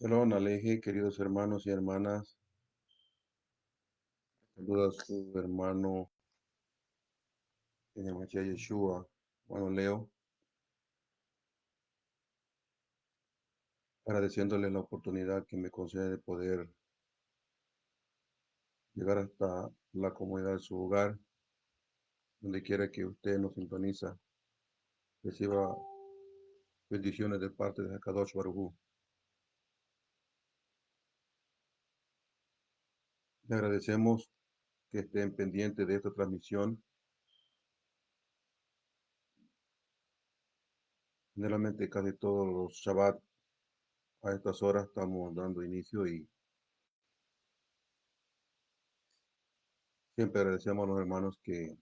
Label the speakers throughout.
Speaker 1: Shalom Aleje, queridos hermanos y hermanas. Saluda a su hermano en el Mashiach Yeshua, hermano Leo, agradeciéndole la oportunidad que me concede de poder llegar hasta la comodidad de su hogar, donde quiera que usted nos sintoniza, reciba bendiciones de parte de Hakadosh Baruj Hu. Le agradecemos que estén pendientes de esta transmisión. Generalmente casi todos los Shabbat a estas horas estamos dando inicio y siempre agradecemos a los hermanos que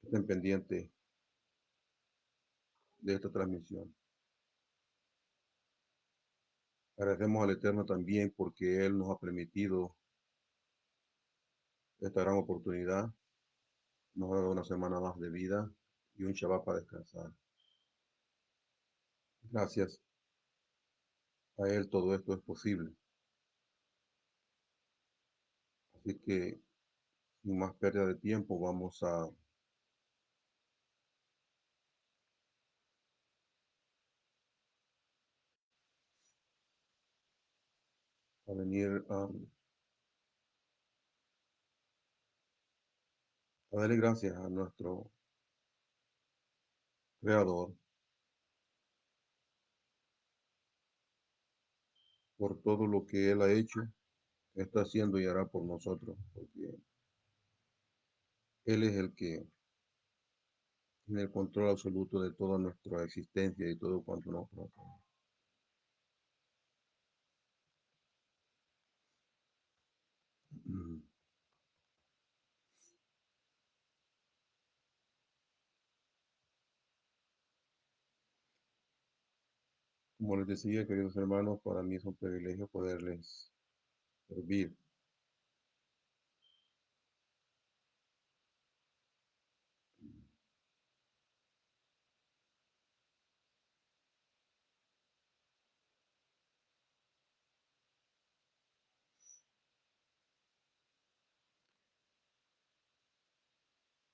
Speaker 1: estén pendientes de esta transmisión. Agradecemos al Eterno también porque Él nos ha permitido esta gran oportunidad, nos ha dado una semana más de vida y un Shabbat para descansar. Gracias a Él todo esto es posible. Así que sin más pérdida de tiempo vamos a venir a darle gracias a nuestro Creador por todo lo que Él ha hecho, está haciendo y hará por nosotros, porque Él es el que tiene el control absoluto de toda nuestra existencia y todo cuanto nos pasa. Como les decía, queridos hermanos, para mí es un privilegio poderles servir.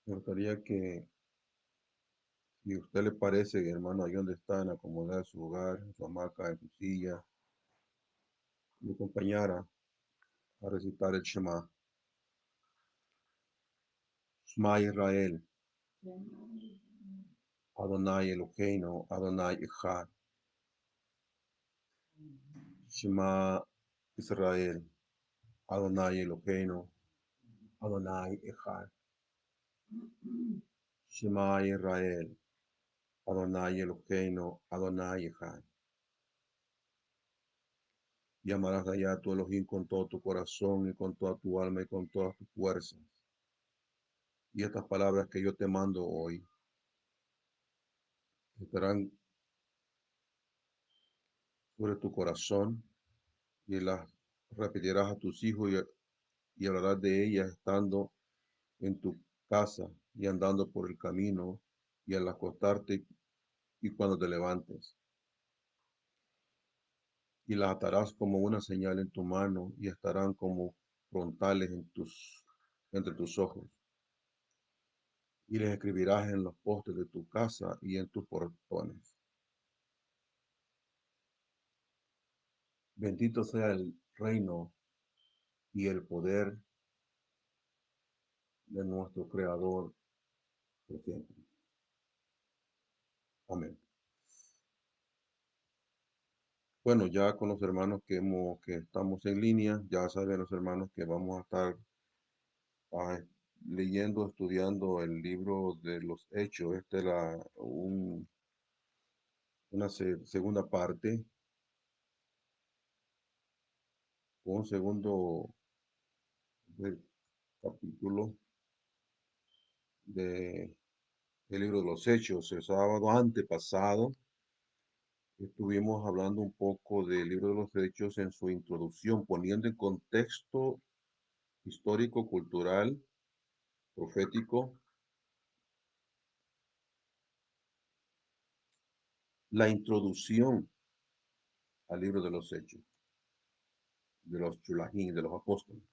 Speaker 1: Me gustaría que, si a usted le parece, hermano, ahí donde está, en acomodar su hogar, en su hamaca, en su silla, me acompañara a recitar el Shema. Shema Israel, Adonai Eloheinu, Adonai Echad. Shema Israel, Adonai Eloheinu, Adonai Echad. Shema Israel, Adonai Eloheinu, Adonai Echad. Y amarás allá a tu Elohim con todo tu corazón y con toda tu alma y con todas tus fuerzas. Y estas palabras que yo te mando hoy estarán sobre tu corazón y las repetirás a tus hijos y hablarás de ellas estando en tu casa y andando por el camino y al acostarte y cuando te levantes. Y las atarás como una señal en tu mano y estarán como frontales entre tus ojos. Y les escribirás en los postes de tu casa y en tus portones. Bendito sea el reino y el poder de nuestro Creador por siempre. Amén. Bueno, ya con los hermanos que estamos en línea, ya saben los hermanos que vamos a estar ah, leyendo, estudiando el libro de los Hechos. Esta es una segunda parte, un segundo capítulo de el libro de los Hechos. El sábado antepasado estuvimos hablando un poco del libro de los Hechos en su introducción, poniendo en contexto histórico, cultural, profético, la introducción al libro de los Hechos, de los Chulajín, de los apóstoles.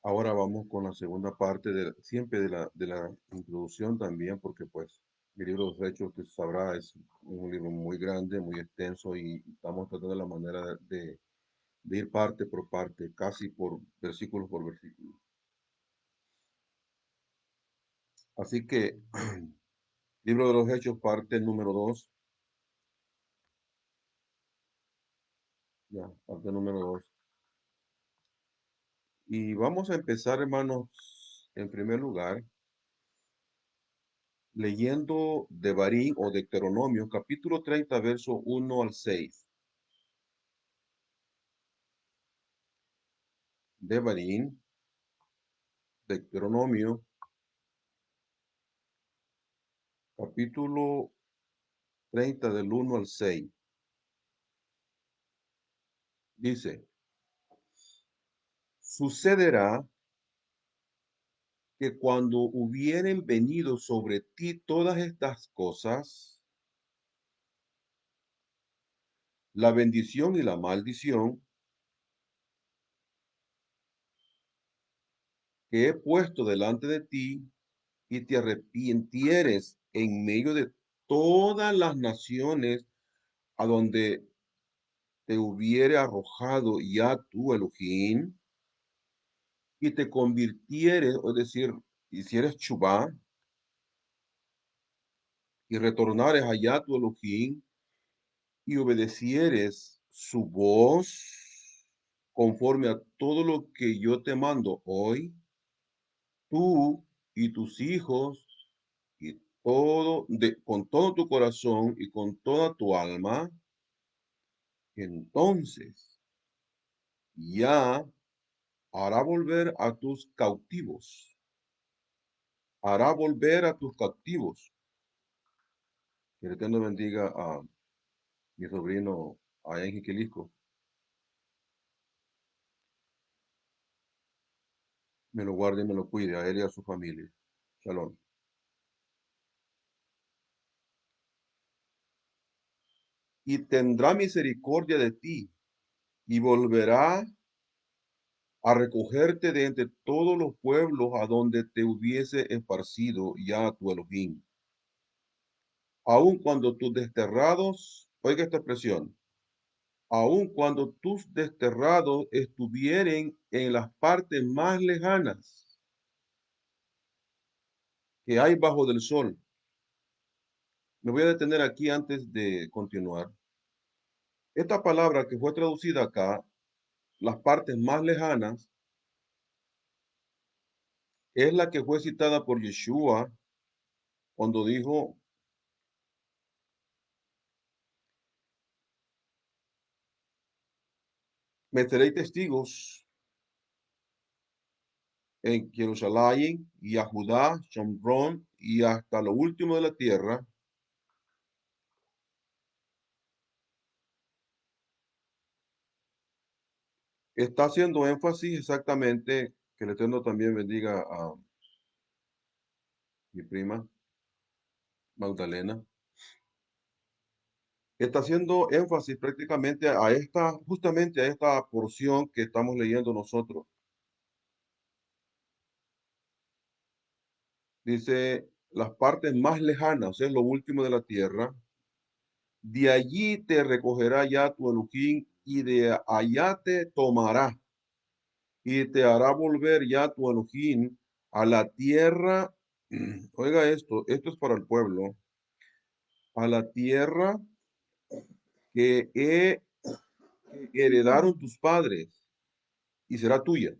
Speaker 1: Ahora vamos con la segunda parte siempre de la introducción también, porque pues el libro de los Hechos, usted sabrá, es un libro muy grande, muy extenso y estamos tratando la manera de ir parte por parte, casi por versículo. Así que, libro de los Hechos, parte número 2, ya, parte número 2. Y vamos a empezar, hermanos, en primer lugar, leyendo de Barín o Deuteronomio, capítulo 30, verso 1 al 6. De Barín, Deuteronomio, capítulo 30, del 1 al 6. Dice, sucederá que cuando hubieren venido sobre ti todas estas cosas, la bendición y la maldición que he puesto delante de ti, y te arrepintieres en medio de todas las naciones a donde te hubiere arrojado ya tu Elohim, y te convirtieres, es decir, hicieres chubá, y retornares allá tu Elohim, y obedecieres su voz conforme a todo lo que yo te mando hoy, tú y tus hijos, y con todo tu corazón y con toda tu alma, entonces ya hará volver a tus cautivos, hará volver a tus cautivos. Que el Eterno bendiga a mi sobrino allá en Jiquilisco, me lo guarde y me lo cuide a él y a su familia. Shalom. Y tendrá misericordia de ti, y volverá a recogerte de entre todos los pueblos a donde te hubiese esparcido ya tu Elohim. Aun cuando tus desterrados, oiga esta expresión, aun cuando tus desterrados estuvieren en las partes más lejanas que hay bajo del sol. Me voy a detener aquí antes de continuar. Esta palabra que fue traducida acá, las partes más lejanas, es la que fue citada por Yeshua cuando dijo, me seréis testigos en Jerusalén y a Judá, Shomrón y hasta lo último de la tierra. Está haciendo énfasis exactamente, que el Eterno también bendiga a mi prima Magdalena. Está haciendo énfasis prácticamente justamente a esta porción que estamos leyendo nosotros. Dice, las partes más lejanas, es lo último de la tierra, de allí te recogerá ya tu Elohim, y de allá te tomará, y te hará volver ya tu Elohim a la tierra. Oiga esto es para el pueblo, a la tierra que heredaron tus padres, y será tuya,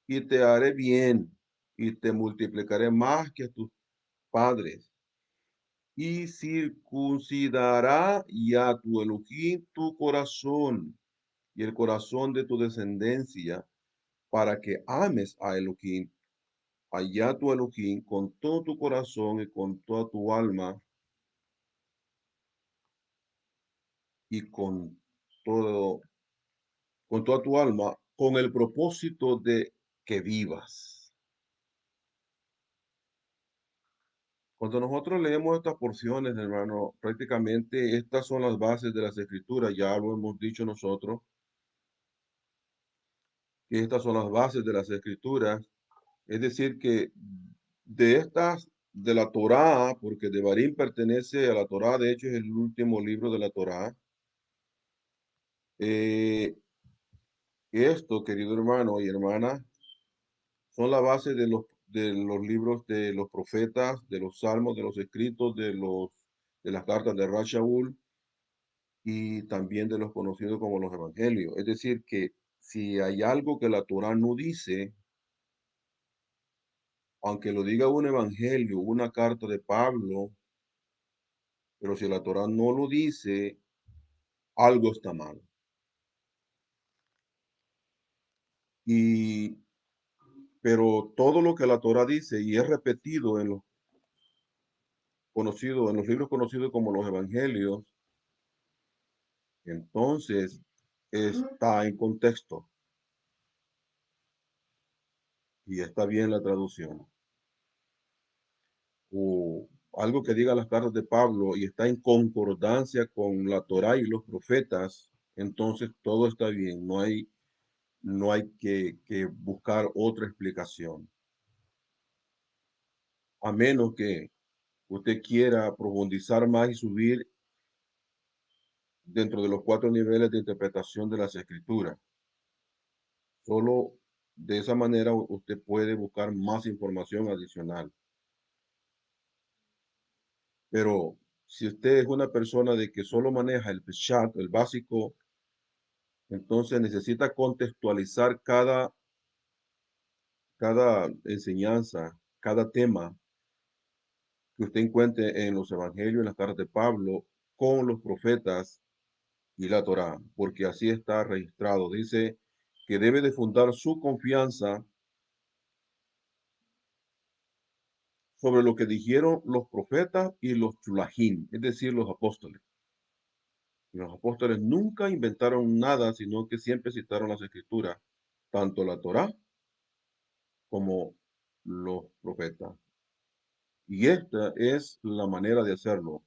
Speaker 1: y te haré bien, y te multiplicaré más que a tus padres, y circuncidará ya tu Elohim tu corazón y el corazón de tu descendencia, para que ames a Elohim, allá tu Elohim, con todo tu corazón y con toda tu alma y todo, con toda tu alma, con el propósito de que vivas. Cuando nosotros leemos estas porciones, hermano, prácticamente estas son las bases de las escrituras, ya lo hemos dicho nosotros, que estas son las bases de las escrituras, es decir, que de estas, de la Torá, porque Devarim pertenece a la Torá, de hecho es el último libro de la Torá, eh, esto, querido hermano y hermana, son la base de los libros de los profetas, de los salmos, de los escritos, de las cartas de Rashaul y también de los conocidos como los evangelios. Es decir, que si hay algo que la Torá no dice, aunque lo diga un evangelio, una carta de Pablo, pero si la Torá no lo dice, algo está mal. Y, pero todo lo que la Torá dice y es repetido en los conocidos, en los libros conocidos como los evangelios, entonces está en contexto y está bien la traducción. O algo que diga las cartas de Pablo y está en concordancia con la Torá y los profetas, entonces todo está bien, no hay que buscar otra explicación, a menos que usted quiera profundizar más y subir dentro de los cuatro niveles de interpretación de las escrituras. Solo de esa manera usted puede buscar más información adicional. Pero si usted es una persona de que solo maneja el Peshat, el básico, entonces necesita contextualizar cada enseñanza, cada tema que usted encuentre en los evangelios, en las cartas de Pablo, con los profetas y la Torá, porque así está registrado. Dice que debe de fundar su confianza sobre lo que dijeron los profetas y los chulahim, es decir, los apóstoles. Y los apóstoles nunca inventaron nada, sino que siempre citaron las escrituras, tanto la Torá como los profetas. Y esta es la manera de hacerlo.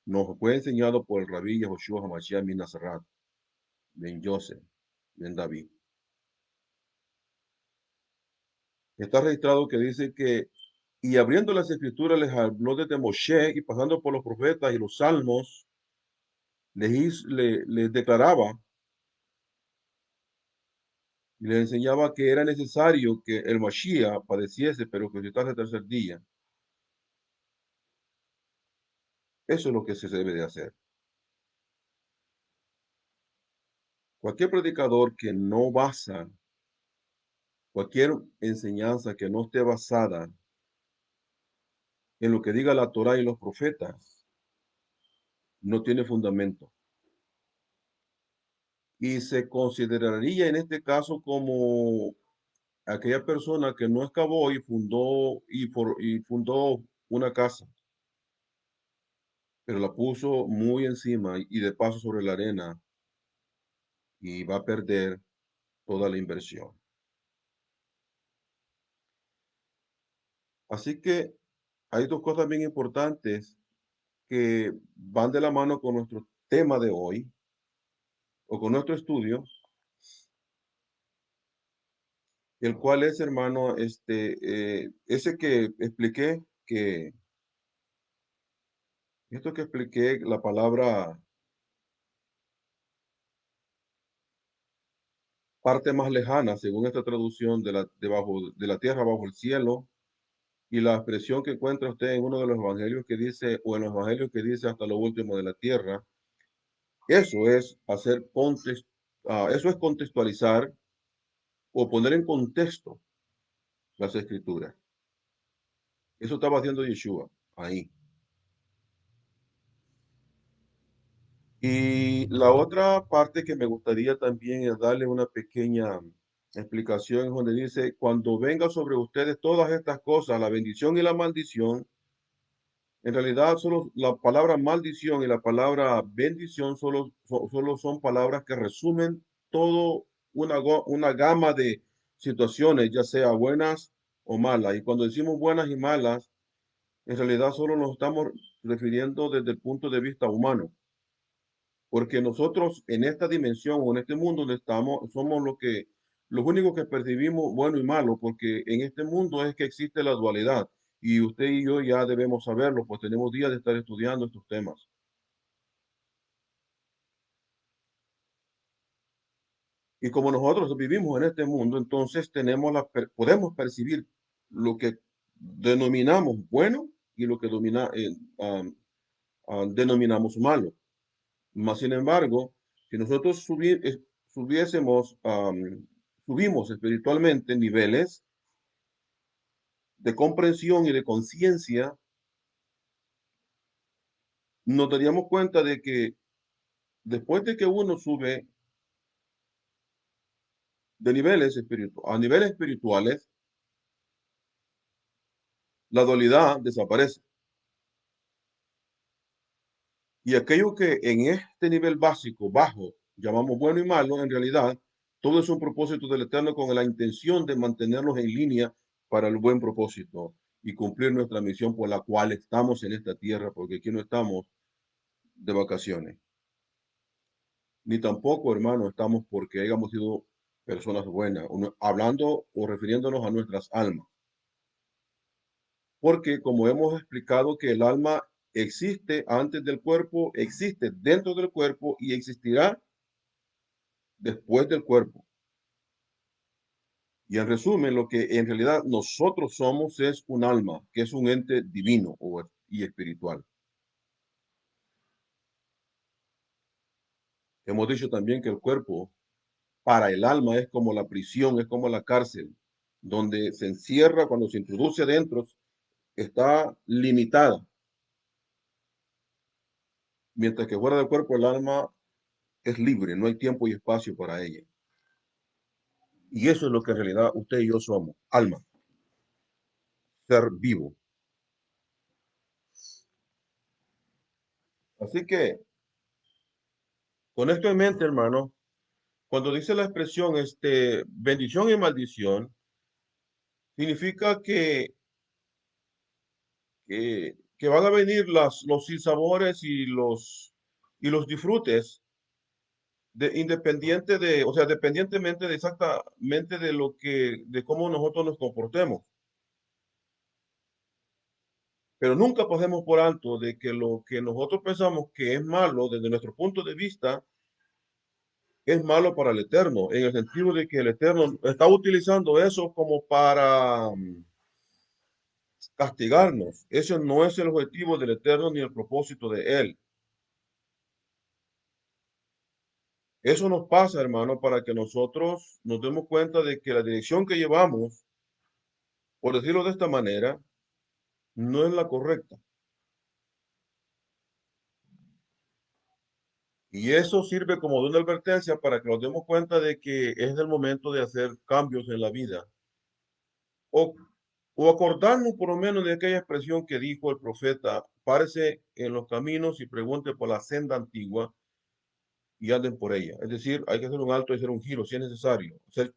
Speaker 1: Nos fue enseñado por el rabí Yehoshua Hamashiach ben Nazarat, ben Joseph, ben David. Está registrado que dice que, y abriendo las escrituras les habló desde Moshe y pasando por los profetas y los salmos, les declaraba y les enseñaba que era necesario que el Mashiach padeciese, pero que resucitase el tercer día. Eso es lo que se debe de hacer. Cualquier predicador que no basa, cualquier enseñanza que no esté basada en lo que diga la Torá y los profetas, no tiene fundamento. Y se consideraría en este caso como aquella persona que no excavó y fundó una casa, pero la puso muy encima y de paso sobre la arena y va a perder toda la inversión. Así que hay dos cosas bien importantes que van de la mano con nuestro tema de hoy o con nuestro estudio, el cual es, hermano, ese que expliqué, que esto que expliqué, la palabra parte más lejana, según esta traducción de la tierra bajo el cielo, y la expresión que encuentra usted en uno de los evangelios que dice, o en los evangelios que dice hasta lo último de la tierra, eso es eso es contextualizar o poner en contexto las escrituras. Eso estaba haciendo Yeshua ahí. Y la otra parte que me gustaría también es darle una pequeña explicación, es donde dice, cuando venga sobre ustedes todas estas cosas, la bendición y la maldición, en realidad solo la palabra maldición y la palabra bendición solo son palabras que resumen todo una gama de situaciones, ya sea buenas o malas. Y cuando decimos buenas y malas, en realidad solo nos estamos refiriendo desde el punto de vista humano, porque nosotros en esta dimensión o en este mundo donde estamos, somos los únicos que percibimos bueno y malo, porque en este mundo es que existe la dualidad, y usted y yo ya debemos saberlo, pues tenemos días de estar estudiando estos temas. Y como nosotros vivimos en este mundo, entonces podemos percibir lo que denominamos bueno y lo que denominamos malo. Mas, sin embargo, si nosotros subiésemos, subimos espiritualmente niveles de comprensión y de conciencia, nos daríamos cuenta de que después de que uno sube de a niveles espirituales, la dualidad desaparece. Y aquello que en este nivel básico, bajo, llamamos bueno y malo, en realidad, todo es un propósito del Eterno con la intención de mantenernos en línea para el buen propósito y cumplir nuestra misión por la cual estamos en esta tierra, porque aquí no estamos de vacaciones. Ni tampoco, hermano, estamos porque hayamos sido personas buenas, hablando o refiriéndonos a nuestras almas. Porque como hemos explicado que el alma existe antes del cuerpo, existe dentro del cuerpo y existirá después del cuerpo. Y en resumen, lo que en realidad nosotros somos es un alma, que es un ente divino y espiritual. Hemos dicho también que el cuerpo para el alma es como la prisión, es como la cárcel, donde se encierra cuando se introduce adentro, está limitada, mientras que fuera del cuerpo el alma es libre, no hay tiempo y espacio para ella. Y eso es lo que en realidad usted y yo somos, alma, ser vivo. Así que, con esto en mente, hermano, cuando dice la expresión bendición y maldición, significa que van a venir los sinsabores y los disfrutes o sea, dependientemente de exactamente de cómo nosotros nos comportemos. Pero nunca pasemos por alto de que lo que nosotros pensamos que es malo desde nuestro punto de vista es malo para el Eterno, en el sentido de que el Eterno está utilizando eso como para castigarnos. Eso no es el objetivo del Eterno ni el propósito de Él. Eso nos pasa, hermano, para que nosotros nos demos cuenta de que la dirección que llevamos, por decirlo de esta manera, no es la correcta. Y eso sirve como de una advertencia para que nos demos cuenta de que es el momento de hacer cambios en la vida. O, o acordarnos por lo menos de aquella expresión que dijo el profeta, párese en los caminos y pregunte por la senda antigua y anden por ella. Es decir, hay que hacer un alto y hacer un giro si es necesario. Hacer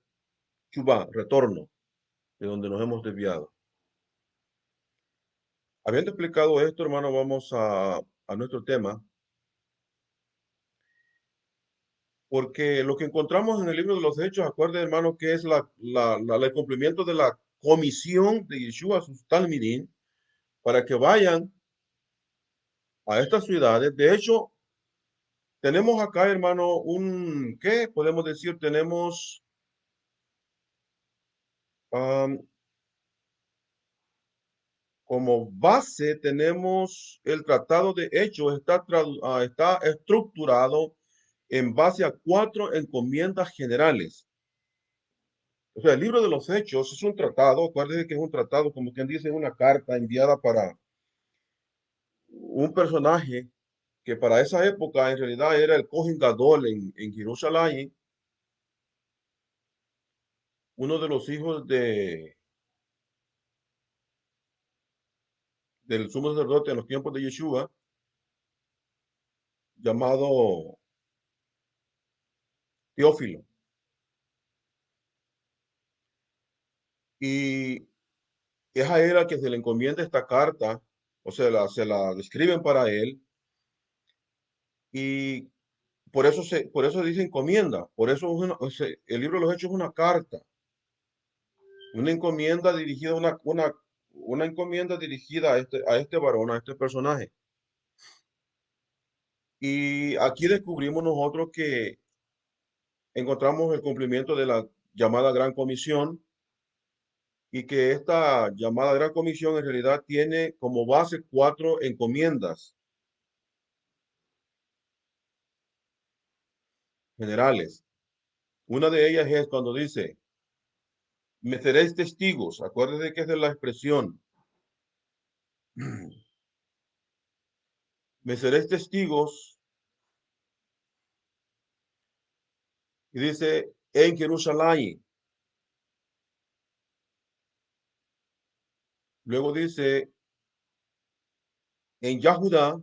Speaker 1: chubá, retorno de donde nos hemos desviado. Habiendo explicado esto, hermano, vamos a nuestro tema, porque lo que encontramos en el libro de los Hechos, acuerde, hermano, que es el cumplimiento de la comisión de Yeshua a sus talmidim para que vayan a estas ciudades. De hecho, tenemos acá, hermano, ¿qué podemos decir? Tenemos, am, como base, tenemos el Tratado de Hechos, está estructurado en base a 4 encomiendas generales. O sea, el libro de los Hechos es un tratado, acuérdense que es un tratado, como quien dice, una carta enviada para un personaje que para esa época en realidad era el Cohen Gadol en Jerusalén, uno de los hijos del sumo sacerdote en los tiempos de Yeshua, llamado Teófilo. Y es a él a que se le encomienda esta carta o se la describen para él, y por eso dice encomienda, por eso el libro de los Hechos es una encomienda dirigida, una encomienda dirigida a este varón, a este personaje. Y aquí descubrimos nosotros que encontramos el cumplimiento de la llamada Gran Comisión, y que esta llamada Gran Comisión en realidad tiene como base 4 encomiendas generales. Una de ellas es cuando dice, me seréis testigos. Acuérdense que es de la expresión, me seréis testigos, y dice, en Jerusalén. Luego dice, en Yahudá,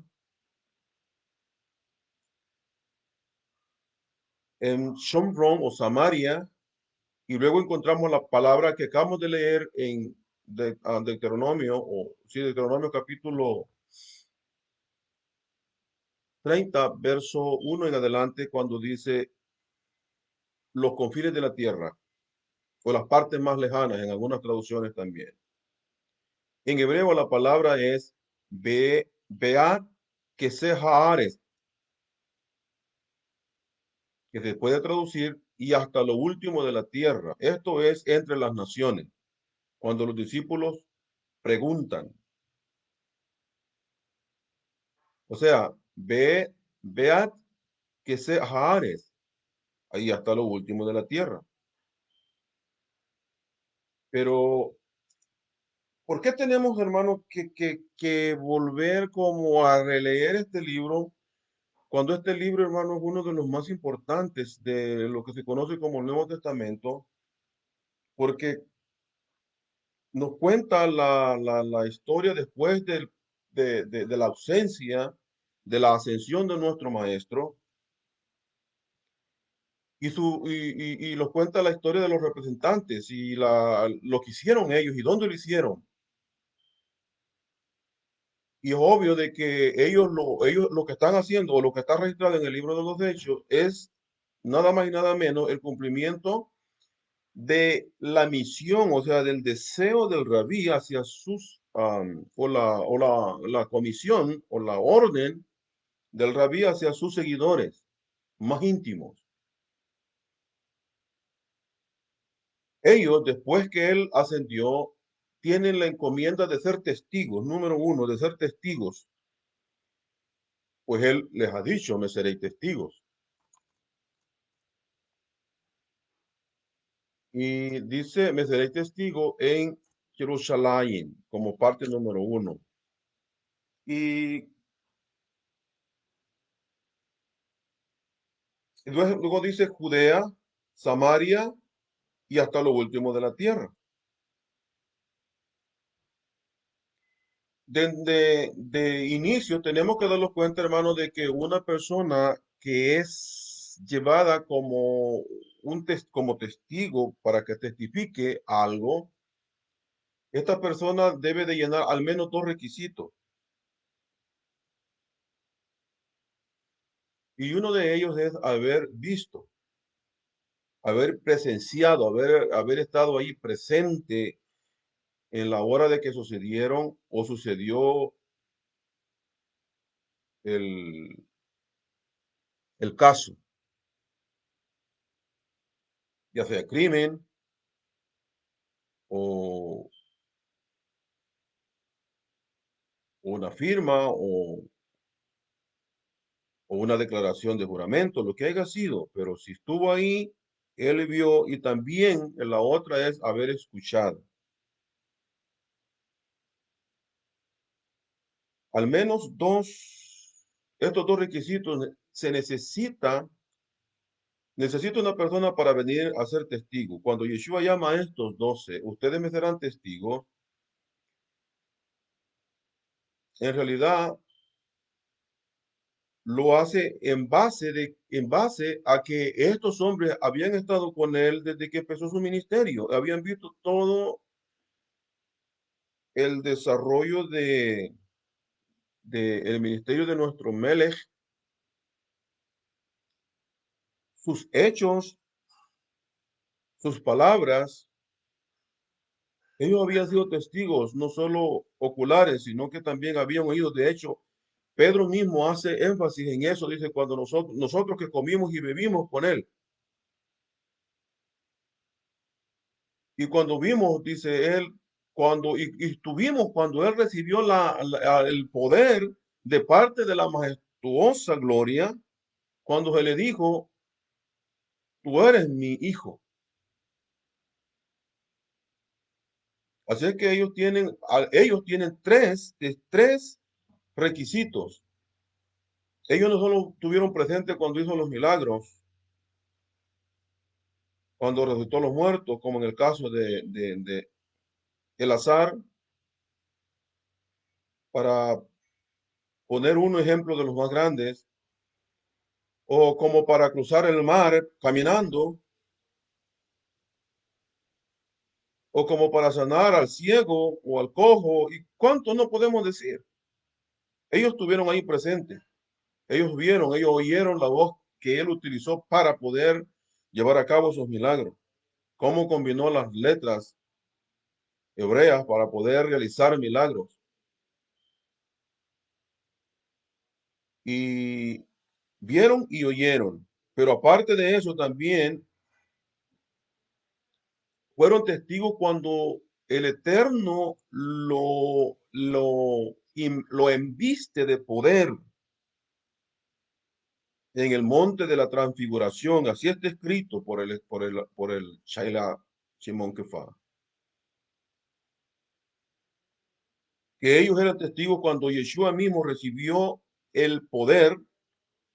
Speaker 1: en Shomron o Samaria, y luego encontramos la palabra que acabamos de leer en Deuteronomio, Deuteronomio capítulo 30, verso 1 en adelante, cuando dice los confines de la tierra, o las partes más lejanas, en algunas traducciones también. En hebreo la palabra es Beat Kesehaares, que se puede traducir y hasta lo último de la tierra. Esto es entre las naciones. Cuando los discípulos preguntan, o sea, Beat Kesehaares, ahí hasta lo último de la tierra. Pero ¿por qué tenemos, hermanos, que volver como a releer este libro, cuando este libro, hermano, es uno de los más importantes de lo que se conoce como el Nuevo Testamento? Porque nos cuenta la historia después de la ausencia, de la ascensión de nuestro Maestro, y nos cuenta la historia de los representantes y lo que hicieron ellos y dónde lo hicieron. Y es obvio de que ellos lo que están haciendo, o lo que está registrado en el libro de los Hechos, es nada más y nada menos el cumplimiento de la misión, o sea, del deseo del rabí hacia la comisión o la orden del rabí hacia sus seguidores más íntimos. Ellos, después que él ascendió, tienen la encomienda de ser testigos, número uno, de ser testigos, pues él les ha dicho, me seréis testigos. Y dice, me seréis testigo en Jerusalén, como parte número uno. Y luego dice Judea, Samaria y hasta lo último de la tierra. De inicio tenemos que darnos cuenta, hermano, de que una persona que es llevada como testigo para que testifique algo, esta persona debe de llenar al menos 2 requisitos. Y uno de ellos es haber visto, haber presenciado, haber estado ahí presente en la hora de que sucedieron o sucedió el, el caso, ya sea crimen o una firma o una declaración de juramento, lo que haya sido, pero si estuvo ahí, él vio, y también la otra es haber escuchado. Al menos estos 2 requisitos necesita una persona para venir a ser testigo. Cuando Yeshua llama a estos 12, ustedes me serán testigos, en realidad lo hace en base a que estos hombres habían estado con él desde que empezó su ministerio, habían visto todo el desarrollo del ministerio de nuestro Melech, sus hechos, sus palabras. Ellos habían sido testigos, no solo oculares, sino que también habían oído. De hecho, Pedro mismo hace énfasis en eso, dice, cuando nosotros que comimos y bebimos con él. Y cuando vimos, dice él, y estuvimos cuando él recibió el poder de parte de la majestuosa gloria, cuando se le dijo, tú eres mi hijo. Así es que ellos tienen tres requisitos. Ellos no solo tuvieron presente cuando hizo los milagros, cuando resucitó a los muertos, como en el caso de Elazar, para poner un ejemplo de los más grandes, o como para cruzar el mar caminando, o como para sanar al ciego o al cojo, y cuánto no podemos decir. Ellos estuvieron ahí presentes, ellos vieron, ellos oyeron la voz que él utilizó para poder llevar a cabo esos milagros, cómo combinó las letras hebreas para poder realizar milagros. Y vieron y oyeron, pero aparte de eso también fueron testigos cuando el Eterno lo embiste de poder en el monte de la transfiguración. Así está escrito por el Shaila Shimon Kefa, que ellos eran testigos cuando Yeshua mismo recibió el poder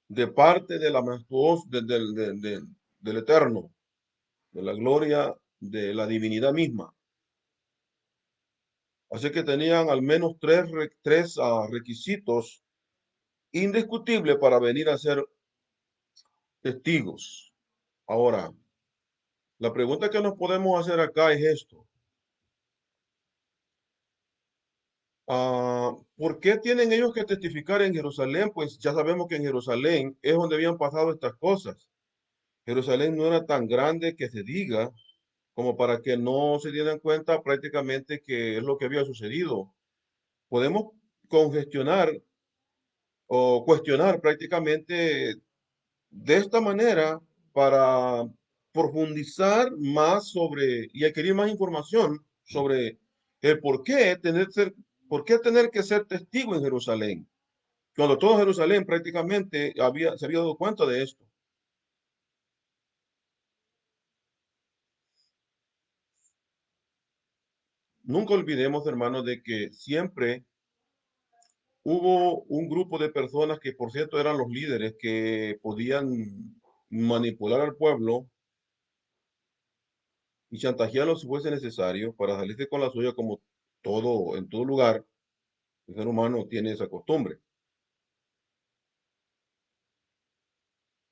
Speaker 1: de parte de la majestuosa del Eterno, de la gloria de la divinidad misma. Así que tenían al menos tres requisitos indiscutibles para venir a ser testigos. Ahora, la pregunta que nos podemos hacer acá es esto. ¿Por qué tienen ellos que testificar en Jerusalén? Pues ya sabemos que en Jerusalén es donde habían pasado estas cosas. Jerusalén no era tan grande que se diga como para que no se dieran cuenta prácticamente que es lo que había sucedido. Podemos congestionar o cuestionar prácticamente de esta manera para profundizar más sobre y adquirir más información sobre el por qué tener que ser testigo en Jerusalén, cuando todo Jerusalén prácticamente se había dado cuenta de esto. Nunca olvidemos, hermanos, de que siempre hubo un grupo de personas que, por cierto, eran los líderes que podían manipular al pueblo y chantajearlo si fuese necesario para salirse con la suya, como en todo lugar. El ser humano tiene esa costumbre.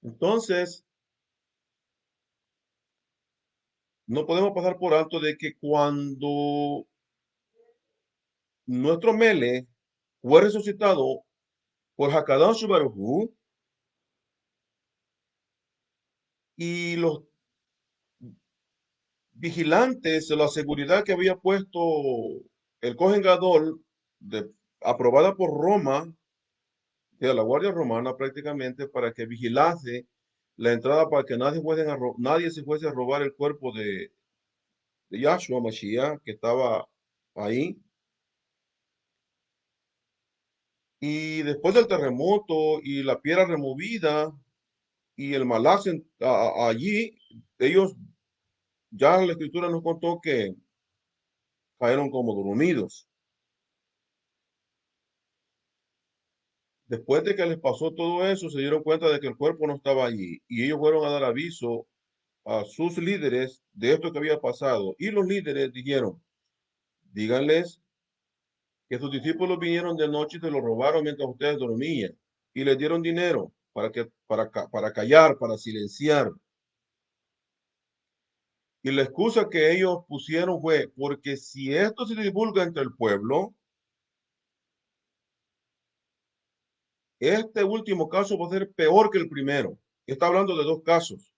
Speaker 1: Entonces, no podemos pasar por alto de que cuando nuestro Mele fue resucitado por Hakadosh Baruj Hu, y los vigilantes de la seguridad que había puesto el Cohen Gadol, de- aprobada por Roma, de la Guardia Romana prácticamente, para que vigilase la entrada para que nadie se fuese a robar el cuerpo de Yahshua Mashiach que estaba ahí. Y después del terremoto y la piedra removida y el malach allí, ellos, ya la escritura nos contó que cayeron como dormidos. Después de que les pasó todo eso, se dieron cuenta de que el cuerpo no estaba allí y ellos fueron a dar aviso a sus líderes de esto que había pasado. Y los líderes dijeron, díganles que sus discípulos vinieron de noche y se lo robaron mientras ustedes dormían y les dieron dinero para callar, para silenciar. Y la excusa que ellos pusieron fue, porque si esto se divulga entre el pueblo, este último caso va a ser peor que el primero. Está hablando de dos casos.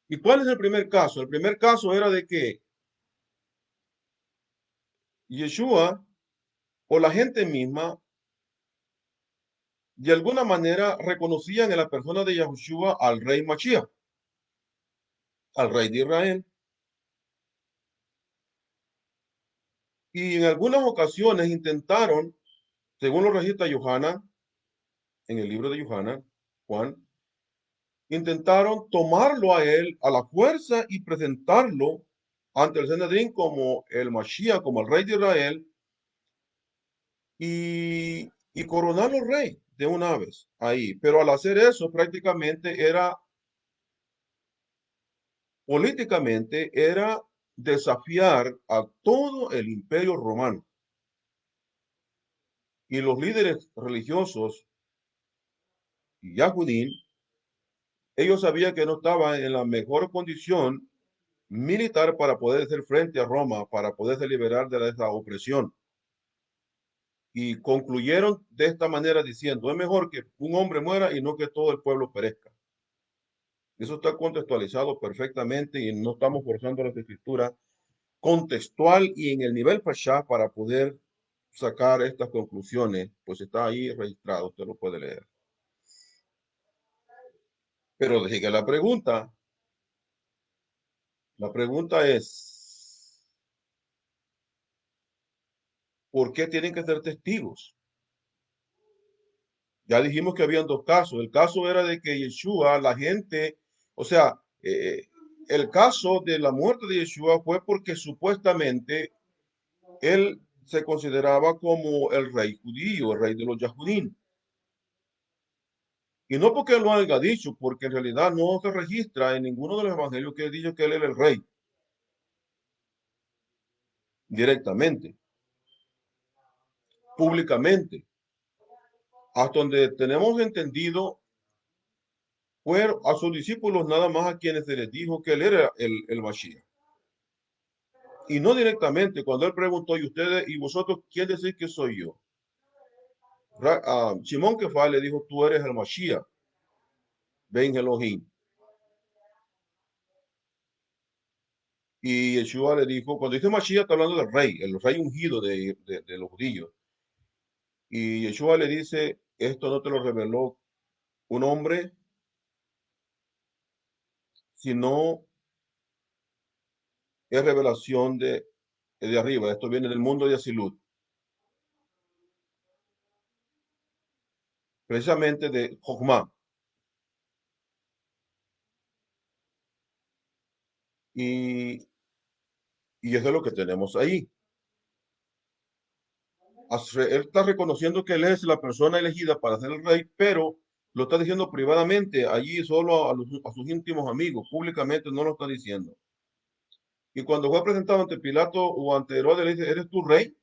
Speaker 1: ¿Y cuál es el primer caso? El primer caso era de que Yeshua o la gente misma de alguna manera reconocían en la persona de Yahushua al rey Mashiach, al rey de Israel. Y en algunas ocasiones intentaron, según lo registra Yohanan, en el libro de Yohanan, Juan, intentaron tomarlo a él a la fuerza y presentarlo ante el Sanedrín como el Mashiach, como el rey de Israel, y coronarlo rey de una vez ahí. Pero al hacer eso, prácticamente era, políticamente, era desafiar a todo el imperio romano. Y los líderes religiosos y Yahudín, ellos sabían que no estaban en la mejor condición militar para poder hacer frente a Roma, para poderse liberar de esa opresión. Y concluyeron de esta manera diciendo, es mejor que un hombre muera y no que todo el pueblo perezca. Eso está contextualizado perfectamente y no estamos forzando la escritura contextual y en el nivel Pasha para poder sacar estas conclusiones, pues está ahí registrado, usted lo puede leer. Pero dije la pregunta es, ¿por qué tienen que ser testigos? Ya dijimos que habían dos casos. El caso era de que Yeshua, la gente, o sea, el caso de la muerte de Yeshua fue porque supuestamente él se consideraba como el rey judío, el rey de los Yahudín. Y no porque lo haya dicho, porque en realidad no se registra en ninguno de los evangelios que he dicho que él era el rey directamente, públicamente. Hasta donde tenemos entendido, fue a sus discípulos nada más a quienes se les dijo que él era el Mashiach. Y no directamente, cuando él preguntó, ¿y ustedes y vosotros quién decís que soy yo? Simón Kefal le dijo, tú eres el Mashiach, Ben Elohim. Y Yeshua le dijo, cuando dice Mashiach está hablando del rey, el rey ungido de los judíos. Y Yeshua le dice, esto no te lo reveló un hombre, sino es revelación de arriba. Esto viene del mundo de Asilut, precisamente de Jochma. Y, y eso es lo que tenemos ahí. Él está reconociendo que él es la persona elegida para ser el rey, pero lo está diciendo privadamente, allí solo a sus íntimos amigos, públicamente no lo está diciendo. Y cuando fue presentado ante Pilato o ante Herodes, le dice, ¿eres tu rey?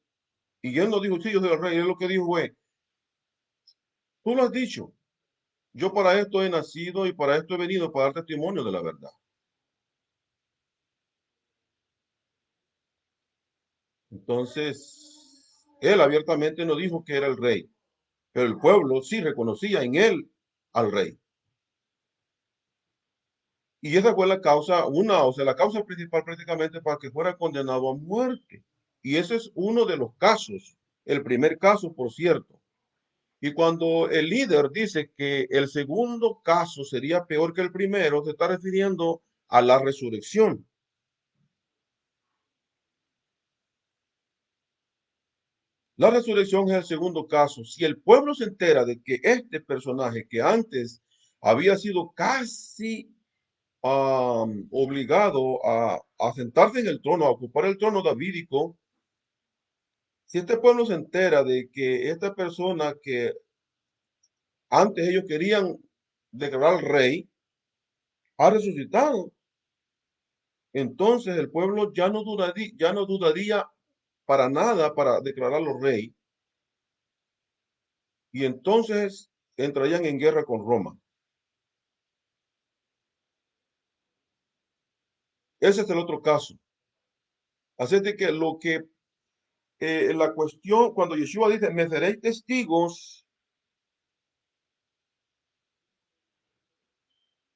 Speaker 1: Y él no dijo, sí, yo soy el rey. Él lo que dijo fue, tú lo has dicho, yo para esto he nacido y para esto he venido, para dar testimonio de la verdad. Entonces, él abiertamente no dijo que era el rey, pero el pueblo sí reconocía en él al rey. Y esa fue la causa, o sea, la causa principal prácticamente para que fuera condenado a muerte. Y ese es uno de los casos, el primer caso, por cierto. Y cuando el líder dice que el segundo caso sería peor que el primero, se está refiriendo a la resurrección. La resurrección es el segundo caso. Si el pueblo se entera de que este personaje que antes había sido casi obligado a sentarse en el trono, a ocupar el trono davídico, si este pueblo se entera de que esta persona que antes ellos querían declarar rey, ha resucitado, entonces el pueblo ya no dudaría para nada para declararlo rey, y entonces entrarían en guerra con Roma. Ese es el otro caso. Así de que la cuestión, cuando Yeshua dice, me seréis testigos,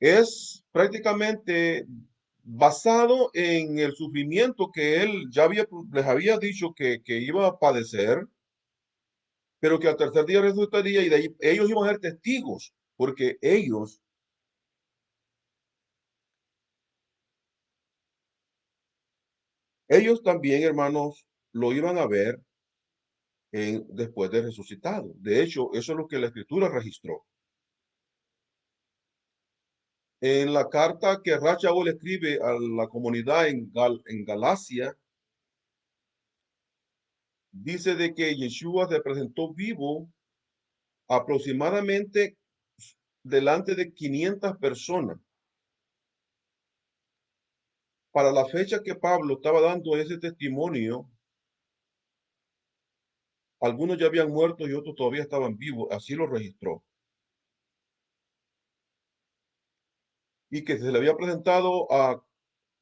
Speaker 1: es prácticamente basado en el sufrimiento que él ya les había dicho que iba a padecer, pero que al tercer día resucitaría y de ahí ellos iban a ser testigos, porque ellos también, hermanos, lo iban a ver después de resucitado. De hecho, eso es lo que la escritura registró. En la carta que Rachael escribe a la comunidad en Galacia, dice de que Yeshua se presentó vivo aproximadamente delante de 500 personas. Para la fecha que Pablo estaba dando ese testimonio, algunos ya habían muerto y otros todavía estaban vivos, así lo registró. Y que se le había presentado a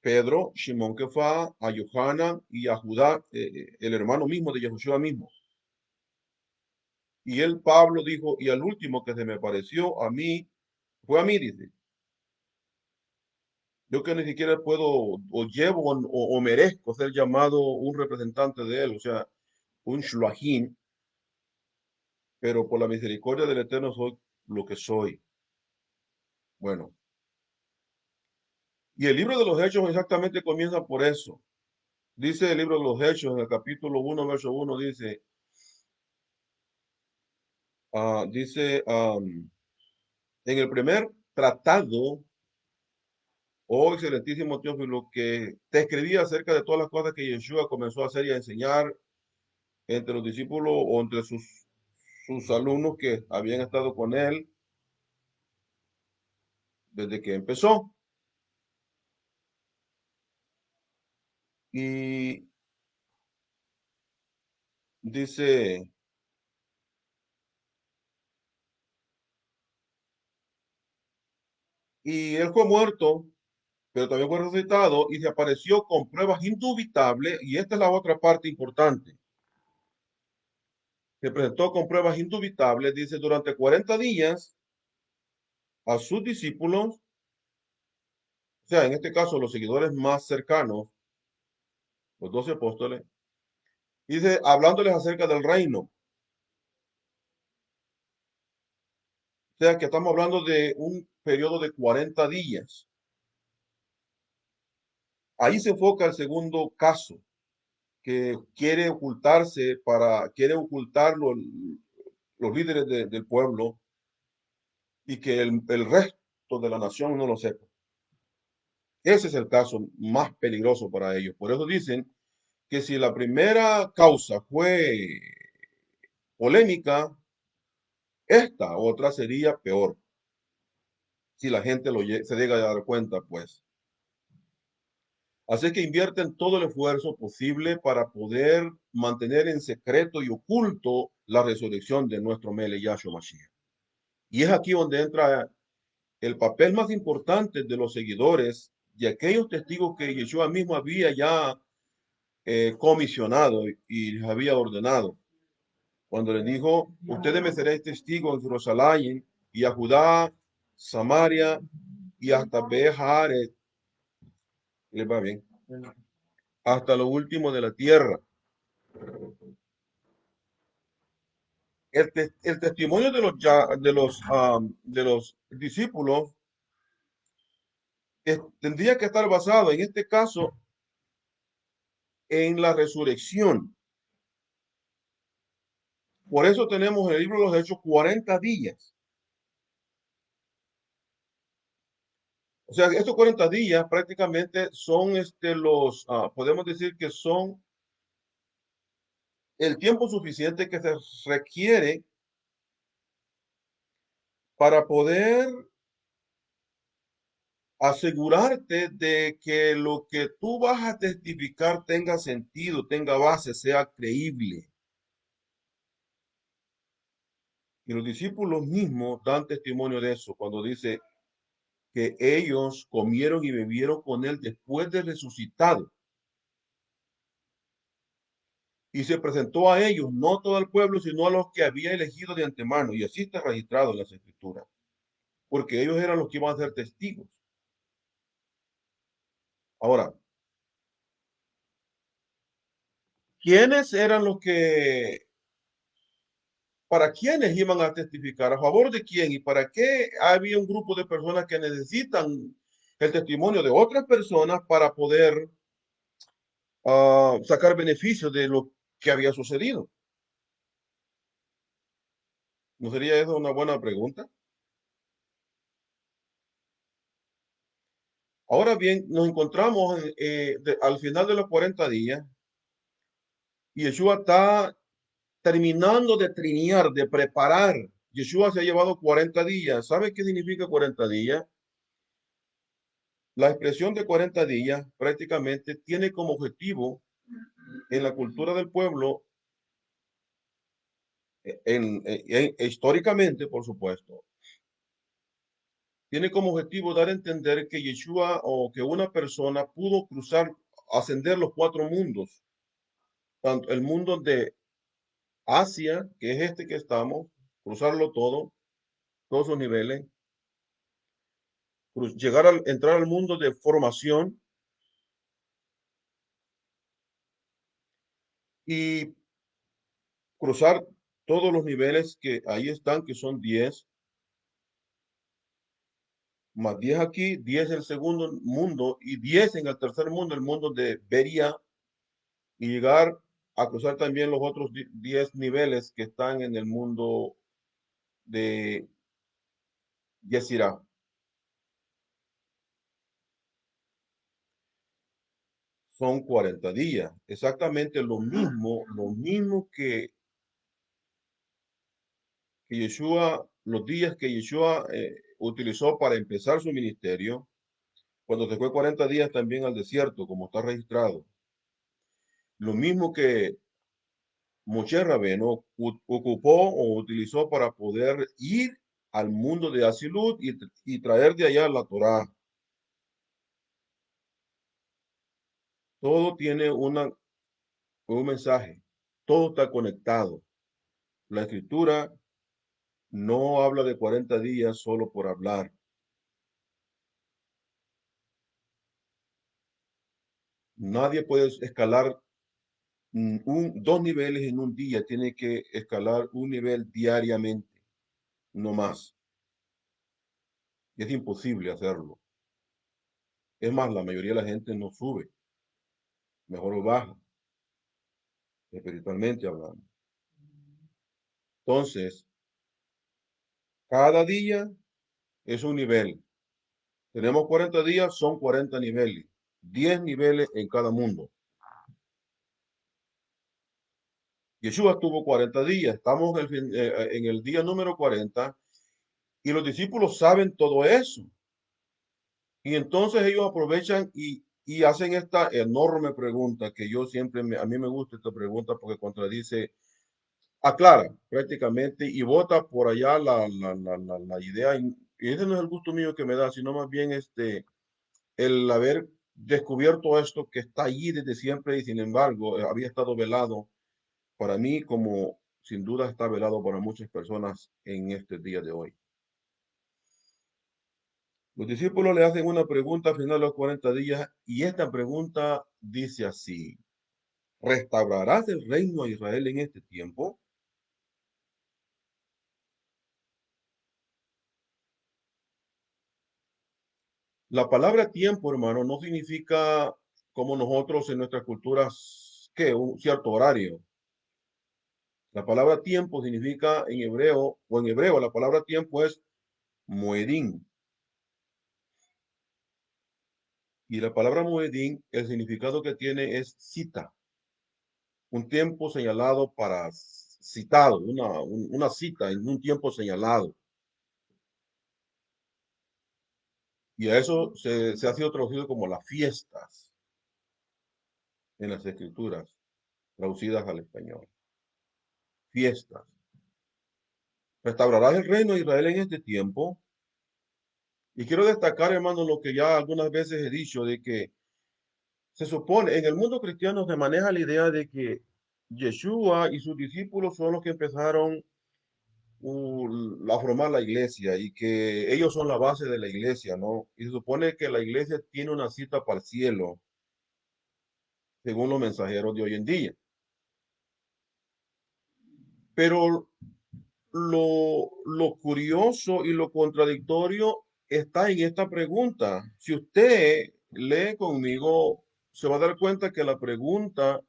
Speaker 1: Pedro, Simón Kefá, a Johanan y a Judá, el hermano mismo de Yahushua mismo. Y él, Pablo, dijo, y al último que se me apareció a mí, fue a mí, dice. Yo que ni siquiera puedo, o llevo, o merezco ser llamado un representante de él, o sea, un shluachim, pero por la misericordia del Eterno soy lo que soy. Bueno, y el libro de los Hechos exactamente comienza por eso. Dice el libro de los Hechos, en el capítulo 1, verso 1, dice, en el primer tratado, oh excelentísimo Teófilo, que te escribía acerca de todas las cosas que Yeshua comenzó a hacer y a enseñar entre los discípulos o entre sus alumnos que habían estado con él desde que empezó. Y dice, y él fue muerto, pero también fue resucitado y se apareció con pruebas indubitables, y esta es la otra parte importante. Se presentó con pruebas indubitables, dice, durante 40 días a sus discípulos, o sea, en este caso los seguidores más cercanos, los 12 apóstoles, dice, hablándoles acerca del reino. O sea, que estamos hablando de un periodo de 40 días. Ahí se enfoca el segundo caso, que quiere ocultarlo los líderes del pueblo y que el resto de la nación no lo sepa. Ese es el caso más peligroso para ellos. Por eso dicen que si la primera causa fue polémica, esta otra sería peor, si la gente se llega a dar cuenta, pues. Así que invierten todo el esfuerzo posible para poder mantener en secreto y oculto la resurrección de nuestro Mele Yahshua Mashiach. Y es aquí donde entra el papel más importante de los seguidores y aquellos testigos que Yeshua mismo había ya comisionado y les había ordenado. Cuando les dijo, ustedes me seréis testigos en Jerusalén y a Judá, Samaria y hasta Bejaret, les va bien, hasta lo último de la tierra. El testimonio de los discípulos tendría que estar basado, en este caso, en la resurrección. Por eso tenemos en el libro de los Hechos 40 días. O sea, estos 40 días prácticamente son podemos decir que son el tiempo suficiente que se requiere para poder asegurarte de que lo que tú vas a testificar tenga sentido, tenga base, sea creíble. Y los discípulos mismos dan testimonio de eso cuando dice que ellos comieron y bebieron con él después de resucitado. Y se presentó a ellos, no todo el pueblo, sino a los que había elegido de antemano. Y así está registrado en las escrituras. porque ellos eran los que iban a ser testigos. Ahora, ¿quiénes eran los que, para quiénes iban a testificar? ¿A favor de quién? ¿Y para qué había un grupo de personas que necesitan el testimonio de otras personas para poder sacar beneficio de lo que había sucedido? ¿No sería eso una buena pregunta? Ahora bien, nos encontramos al final de los 40 días y Yeshua está terminando de trinear, de preparar. Yeshua se ha llevado 40 días. ¿Sabe qué significa 40 días? La expresión de 40 días prácticamente tiene como objetivo en la cultura del pueblo, históricamente, por supuesto, tiene como objetivo dar a entender que Yeshua o que una persona pudo cruzar, ascender los cuatro mundos, tanto el mundo de Asia, que es este que estamos, cruzarlo todo, todos sus niveles, llegar a entrar al mundo de formación y cruzar todos los niveles que ahí están, que son 10 más 10 aquí, 10 en el segundo mundo y 10 en el tercer mundo, el mundo de Beria, y llegar a cruzar también los otros 10 niveles que están en el mundo de Yesirá. Son 40 días, exactamente lo mismo que Yeshua, los días que Yeshua utilizó para empezar su ministerio, cuando se fue 40 días también al desierto, como está registrado. Lo mismo que Moshe Rabeno ocupó o utilizó para poder ir al mundo de Asilut y traer de allá la Torá. Todo tiene un mensaje, todo está conectado. La escritura no habla de 40 días solo por hablar. Nadie puede escalar dos niveles en un día, tiene que escalar un nivel diariamente, no más. Es imposible hacerlo. Es más, la mayoría de la gente no sube, mejor baja, espiritualmente hablando. Entonces, cada día es un nivel. Tenemos 40 días, son 40 niveles, 10 niveles en cada mundo. Yeshua tuvo 40 días, estamos en el día número 40 y los discípulos saben todo eso. Y entonces ellos aprovechan y hacen esta enorme pregunta que yo siempre, a mí me gusta esta pregunta porque contradice, aclara prácticamente y bota por allá la idea. Y ese no es el gusto mío que me da, sino más bien el haber descubierto esto que está allí desde siempre y sin embargo había estado velado para mí como sin duda está velado para muchas personas en este día de hoy. Los discípulos le hacen una pregunta al final de los 40 días y esta pregunta dice así, ¿restaurarás el reino a Israel en este tiempo? La palabra tiempo, hermano, no significa como nosotros en nuestras culturas, que un cierto horario. La palabra tiempo significa en hebreo, la palabra tiempo es moedín. Y la palabra moedín, el significado que tiene es cita, un tiempo señalado para citado, una cita en un tiempo señalado. Y a eso se ha sido traducido como las fiestas en las escrituras, traducidas al español. Fiestas. Restaurarás el reino de Israel en este tiempo. Y quiero destacar, hermano, lo que ya algunas veces he dicho, de que se supone, en el mundo cristiano se maneja la idea de que Yeshua y sus discípulos son los que empezaron a formar la iglesia y que ellos son la base de la iglesia, ¿no? Y se supone que la iglesia tiene una cita para el cielo, según los mensajeros de hoy en día. Pero lo curioso y lo contradictorio está en esta pregunta. Si usted lee conmigo, se va a dar cuenta que la pregunta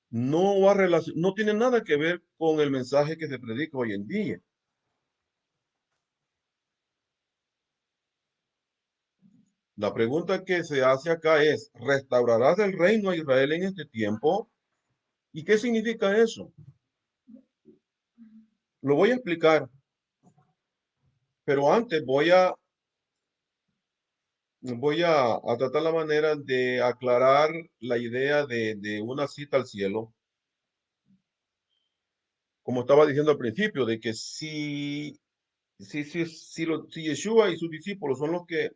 Speaker 1: no tiene nada que ver con el mensaje que se predica hoy en día. La pregunta que se hace acá es, ¿restaurarás el reino a Israel en este tiempo? ¿Y qué significa eso? Lo voy a explicar, pero antes voy a tratar la manera de aclarar la idea de una cita al cielo, como estaba diciendo al principio, de que si Yeshua y sus discípulos son los que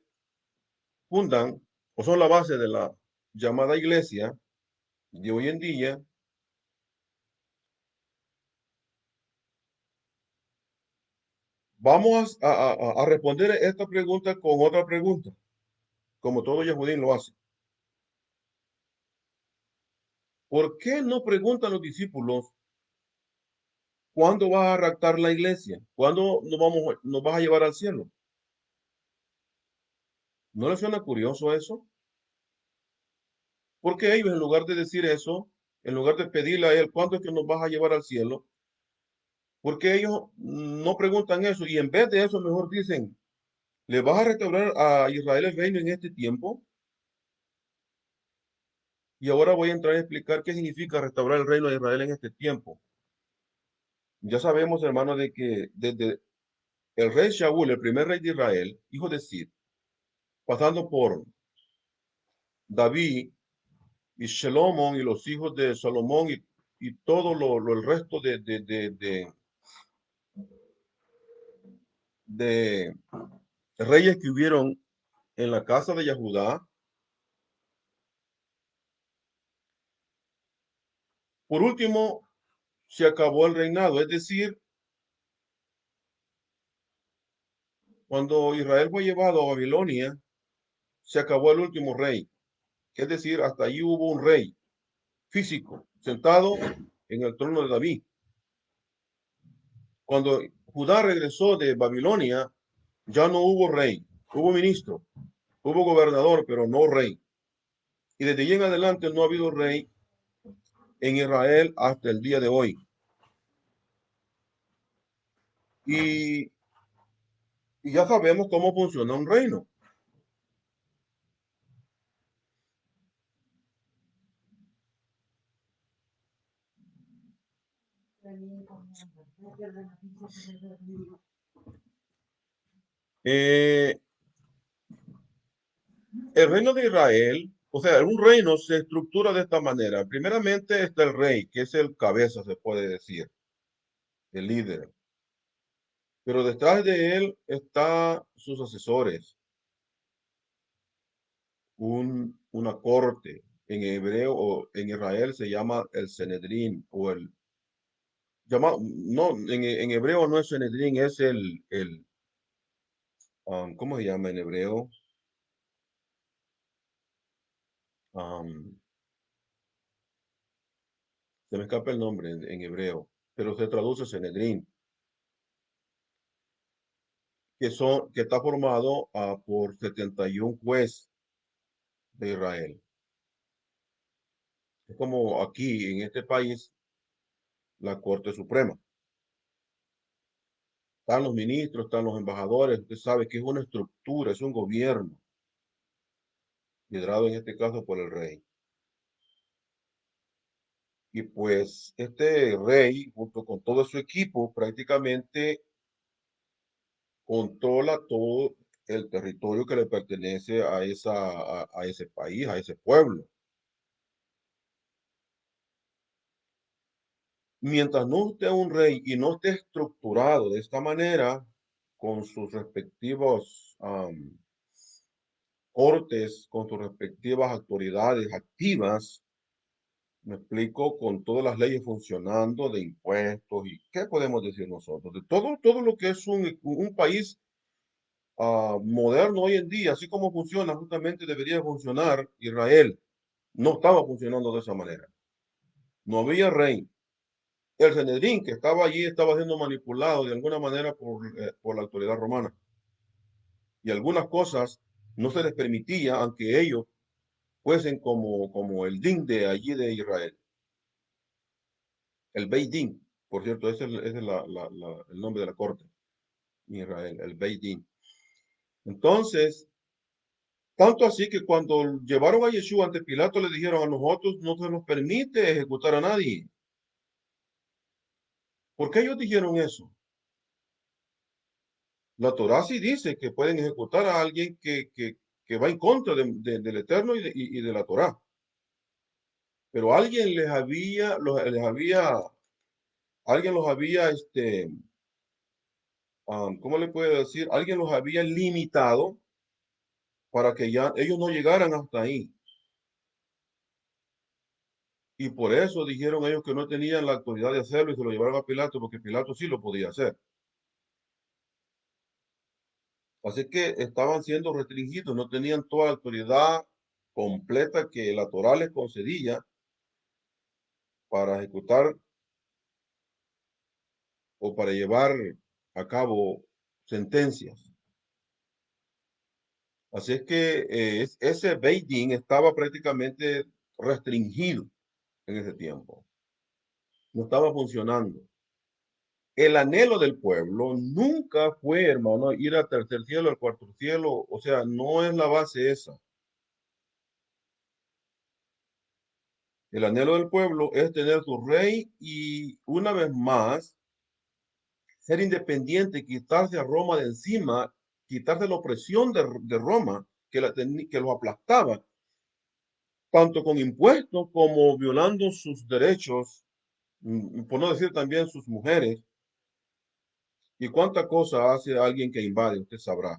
Speaker 1: fundan o son la base de la llamada iglesia de hoy en día, vamos a responder esta pregunta con otra pregunta, como todo Yehudín lo hace. ¿Por qué no preguntan los discípulos cuándo vas a raptar la iglesia? ¿Cuándo nos vas a llevar al cielo? ¿No les suena curioso eso? Porque ellos, en lugar de decir eso, en lugar de pedirle a él cuándo es que nos vas a llevar al cielo, porque ellos no preguntan eso y en vez de eso mejor dicen, ¿le vas a restaurar a Israel el reino en este tiempo? Y ahora voy a entrar a explicar qué significa restaurar el reino de Israel en este tiempo. Ya sabemos, hermanos, de que desde el rey Shaul, el primer rey de Israel, hijo de Sid, pasando por David y Salomón y los hijos de Salomón y todo el resto de reyes que hubieron en la casa de Yahudá, por último se acabó el reinado. Es decir, cuando Israel fue llevado a Babilonia, se acabó el último rey. Es decir, hasta allí hubo un rey físico sentado en el trono de David. Cuando Judá regresó de Babilonia, ya no hubo rey, hubo ministro, hubo gobernador, pero no rey. Y desde allí en adelante no ha habido rey en Israel hasta el día de hoy. Y, y ya sabemos cómo funciona un reino. Eh, el reino de Israel, o sea, un reino se estructura de esta manera. Primeramente está el rey, que es el cabeza, se puede decir, el líder. Pero detrás de él están sus asesores, una corte. En hebreo o en Israel se llama el Sanedrín o no, en hebreo no es Sanedrín, es ¿cómo se llama en hebreo? Um, Se me escapa el nombre en hebreo, pero se traduce Sanedrín, que está formado por 71 jueces de Israel. Es como aquí en este país, la Corte Suprema. Están los ministros, están los embajadores, usted sabe que es una estructura, es un gobierno, liderado en este caso por el rey. Y pues este rey, junto con todo su equipo, prácticamente controla todo el territorio que le pertenece a ese país, a ese pueblo. Mientras no esté un rey y no esté estructurado de esta manera, con sus respectivos cortes, con sus respectivas autoridades activas, Me explico, con todas las leyes funcionando de impuestos y qué podemos decir nosotros, de todo lo que es un país moderno hoy en día, así como funciona, justamente debería funcionar Israel. No estaba funcionando de esa manera. No había rey. El Sanedrín que estaba allí estaba siendo manipulado de alguna manera por la autoridad romana. Y algunas cosas no se les permitía, aunque ellos fuesen como el din de allí de Israel. El Beit Din, por cierto, ese es el nombre de la corte en Israel, el Beit Din. Entonces, tanto así que cuando llevaron a Yeshua ante Pilato le dijeron a nosotros no se nos permite ejecutar a nadie. ¿Por qué ellos dijeron eso? La Torá sí dice que pueden ejecutar a alguien que va en contra del Eterno y de la Torá. Pero alguien alguien los había, ¿cómo le puedo decir? Alguien los había limitado para que ya ellos no llegaran hasta ahí. Y por eso dijeron ellos que no tenían la autoridad de hacerlo y se lo llevaron a Pilato porque Pilato sí lo podía hacer. Así que estaban siendo restringidos, no tenían toda la autoridad completa que la Torá les concedía para ejecutar o para llevar a cabo sentencias. Así es que ese Beit Din estaba prácticamente restringido en ese tiempo. No estaba funcionando. El anhelo del pueblo nunca fue, hermano, ir al tercer cielo, al cuarto cielo. O sea, no es la base esa. El anhelo del pueblo es tener su rey y una vez más ser independiente, quitarse a Roma de encima, quitarse la opresión de Roma que los aplastaba, tanto con impuestos como violando sus derechos, por no decir también sus mujeres. Y cuánta cosa hace alguien que invade, usted sabrá.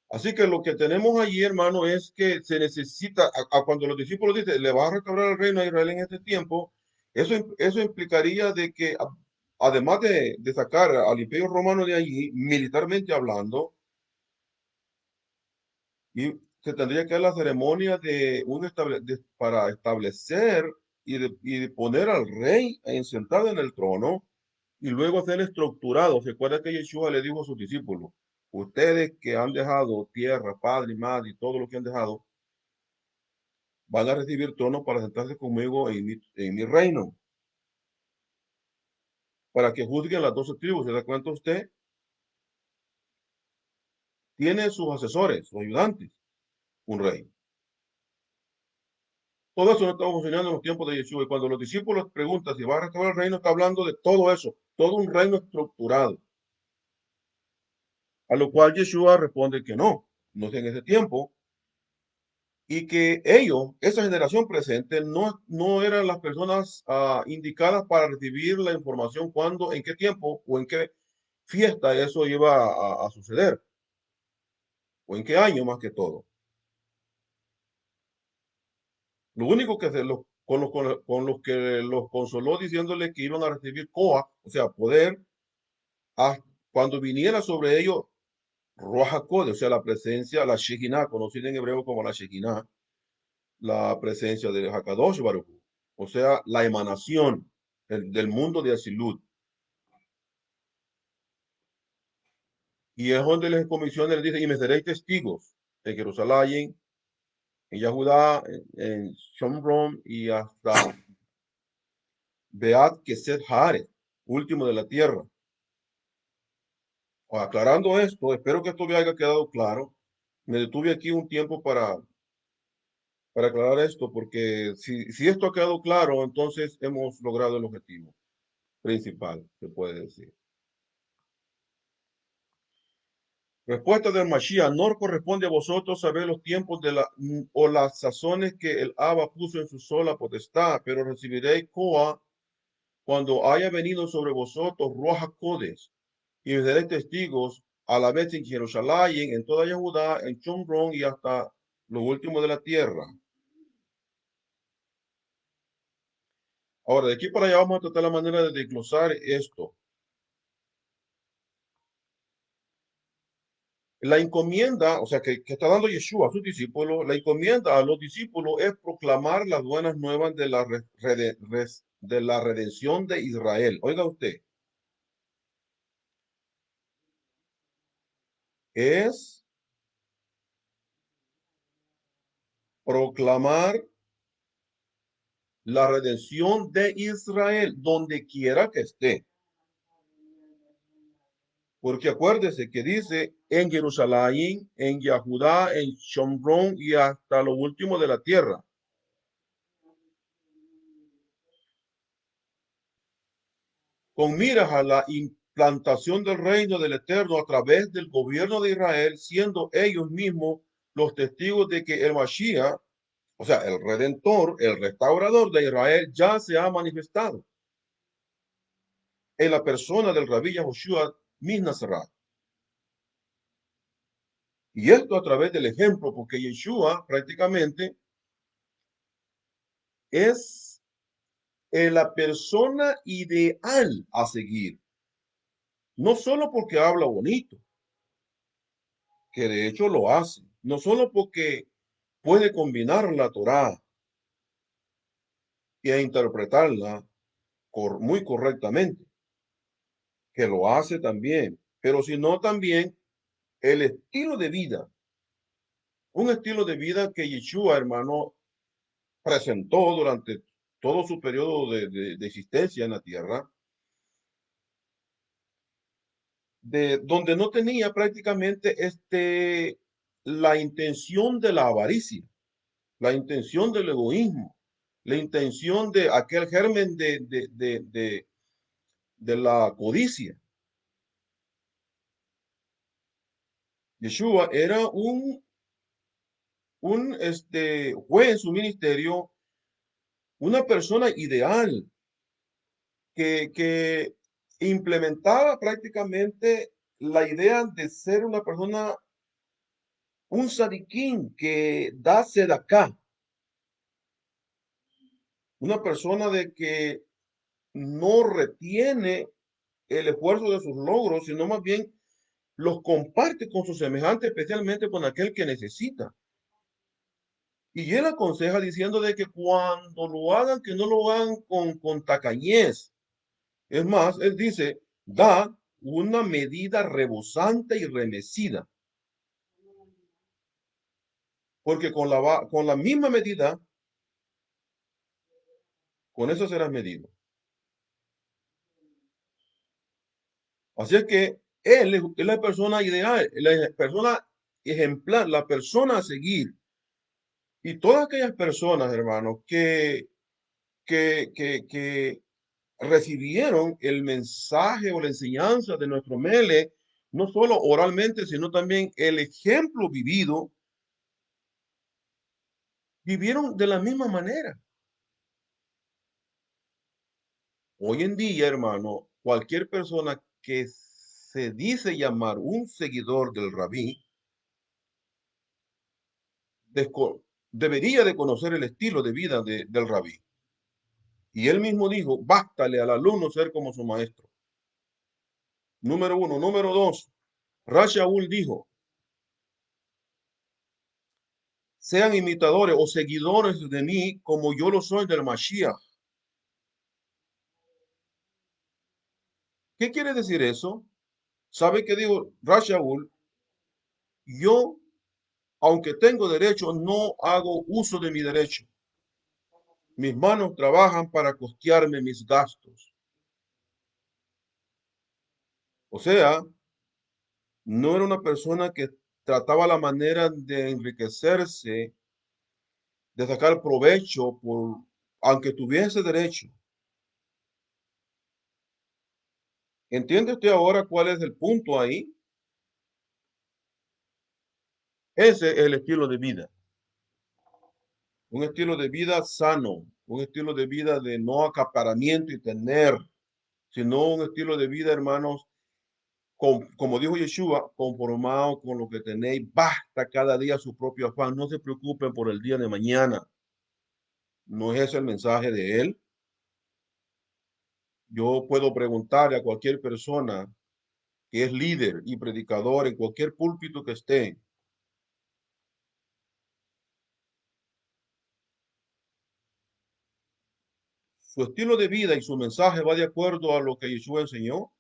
Speaker 1: Así que lo que tenemos allí, hermano, es que se necesita, cuando los discípulos dicen, le va a restaurar el reino a Israel en este tiempo, eso implicaría de que, además de sacar al imperio romano de allí, militarmente hablando, y se tendría que dar la ceremonia para establecer y de poner al rey sentado en el trono y luego ser estructurado. ¿Se acuerda que Yeshua le dijo a sus discípulos? Ustedes que han dejado tierra, padre y madre y todo lo que han dejado, van a recibir trono para sentarse conmigo en mi reino, para que juzguen las 12 tribus. ¿Se da cuenta usted? Tiene sus asesores, sus ayudantes, un rey. Todo eso no estaba funcionando en los tiempos de Yeshua. Y cuando los discípulos preguntan si va a restaurar el reino, está hablando de todo eso, todo un reino estructurado. A lo cual Yeshua responde que no es en ese tiempo, y que ellos, esa generación presente, no eran las personas indicadas para recibir la información cuándo, en qué tiempo o en qué fiesta eso iba a suceder, o en qué año más que todo. Lo único que con los que los consoló diciéndole que iban a recibir Coa, o sea, poder, cuando viniera sobre ellos Ruach HaKodesh, o sea, la presencia, la Shekinah, conocida en hebreo como la Shekinah, la presencia de Hakadosh Baruch Hu, o sea, la emanación del mundo de Asilut. Y es donde les comisiona, les dice, y me seréis testigos en Jerusalén, en Yahudá, en Shomron y hasta Beat Keset Haaretz, último de la tierra. Aclarando esto, espero que esto me haya quedado claro. Me detuve aquí un tiempo para aclarar esto, porque si esto ha quedado claro, entonces hemos logrado el objetivo principal, se puede decir. Respuesta del Mashiach, no corresponde a vosotros saber los tiempos o las sazones que el Abba puso en su sola potestad, pero recibiréis Coa cuando haya venido sobre vosotros Ruach HaKodesh, y me seréis testigos a la vez en Jerusalén, en toda Judá, en Chomrón y hasta lo último de la tierra. Ahora, de aquí para allá vamos a tratar la manera de desglosar esto. La encomienda, o sea, que está dando Yeshua a sus discípulos, la encomienda a los discípulos es proclamar las buenas nuevas de de la redención de Israel. Oiga usted, es proclamar la redención de Israel, donde quiera que esté. Porque acuérdese que dice en Jerusalén, en Yahudá, en Shomrón y hasta lo último de la tierra. Con miras a la implantación del reino del Eterno a través del gobierno de Israel, siendo ellos mismos los testigos de que el Mashiach, o sea, el Redentor, el restaurador de Israel, ya se ha manifestado en la persona del Rabí Yahushua Misnazarat. Y esto a través del ejemplo, porque Yeshua prácticamente es la persona ideal a seguir. No solo porque habla bonito, que de hecho lo hace, no solo porque puede combinar la Torá e interpretarla muy correctamente, que lo hace también, pero sino también el estilo de vida, un estilo de vida que Yeshua, hermano, presentó durante todo su periodo de existencia en la tierra, de donde no tenía prácticamente la intención de la avaricia, la intención del egoísmo, la intención de aquel germen de la codicia. Yeshua era fue en su ministerio una persona ideal que implementaba prácticamente la idea de ser una persona, un sadiquín que da sedacá, una persona de que no retiene el esfuerzo de sus logros, sino más bien los comparte con sus semejantes, especialmente con aquel que necesita. Y él aconseja diciendo de que cuando lo hagan, que no lo hagan con tacañez. Es más, él dice, da una medida rebosante y remecida, porque con la misma medida, con eso serás medido. Así es que él es la persona ideal, la persona ejemplar, la persona a seguir. Y todas aquellas personas, hermanos, que recibieron el mensaje o la enseñanza de nuestro Mele, no solo oralmente, sino también el ejemplo vivido, vivieron de la misma manera. Hoy en día, hermano, cualquier persona que se dice llamar un seguidor del rabí, debería de conocer el estilo de vida del rabí. Y él mismo dijo, bástale al alumno ser como su maestro. Número uno. Número dos, Rashaul dijo, sean imitadores o seguidores de mí como yo lo soy del Mashiach. ¿Qué quiere decir eso? ¿Sabe qué digo? Rashaul, yo, aunque tengo derecho, no hago uso de mi derecho. Mis manos trabajan para costearme mis gastos. O sea, no era una persona que trataba la manera de enriquecerse, de sacar provecho, aunque tuviese derecho. ¿Entiende usted ahora cuál es el punto ahí? Ese es el estilo de vida. Un estilo de vida sano, un estilo de vida de no acaparamiento y tener, sino un estilo de vida, hermanos, como dijo Yeshua, conformado con lo que tenéis, basta cada día su propio afán, no se preocupen por el día de mañana. ¿No es ese el mensaje de él? Yo puedo preguntarle a cualquier persona que es líder y predicador en cualquier púlpito que esté, su estilo de vida y su mensaje va de acuerdo a lo que Yeshua enseñó.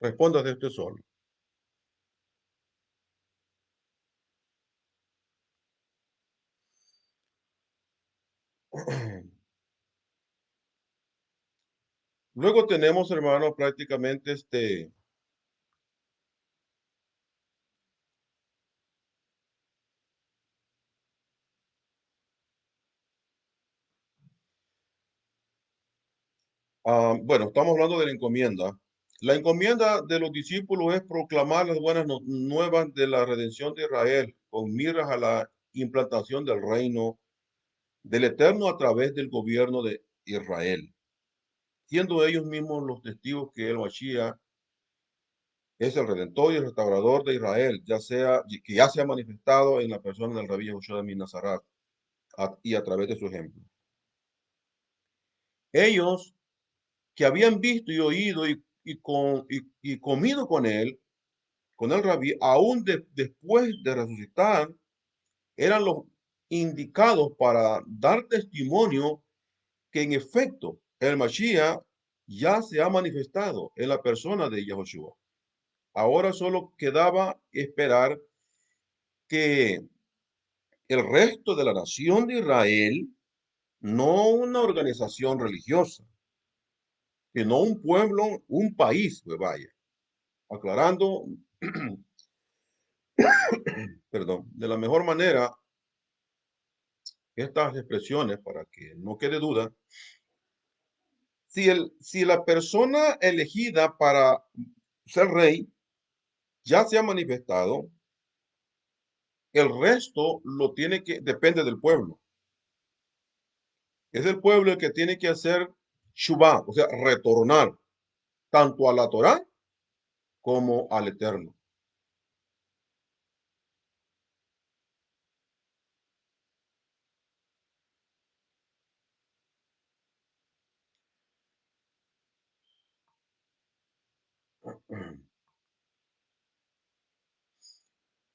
Speaker 1: Responda de usted solo. Luego tenemos, hermano, prácticamente bueno, estamos hablando de la encomienda. La encomienda de los discípulos es proclamar las buenas nuevas de la redención de Israel, con miras a la implantación del reino del Eterno a través del gobierno de Israel, siendo ellos mismos los testigos que el Mashiach es el redentor y el restaurador de Israel, ya sea que ya se ha manifestado en la persona del Rabí Yahushua de Nazaret y a través de su ejemplo. Ellos que habían visto y oído y comido con el rabí, aún después de resucitar, eran los indicados para dar testimonio que en efecto el Mashiach ya se ha manifestado en la persona de Yahushua. Ahora solo quedaba esperar que el resto de la nación de Israel, no una organización religiosa, sino un pueblo, un país, pues vaya, aclarando, perdón, de la mejor manera estas expresiones para que no quede duda. Si la persona elegida para ser rey ya se ha manifestado, el resto lo tiene que, depende del pueblo. Es el pueblo el que tiene que hacer shubá, o sea, retornar tanto a la Torá como al Eterno.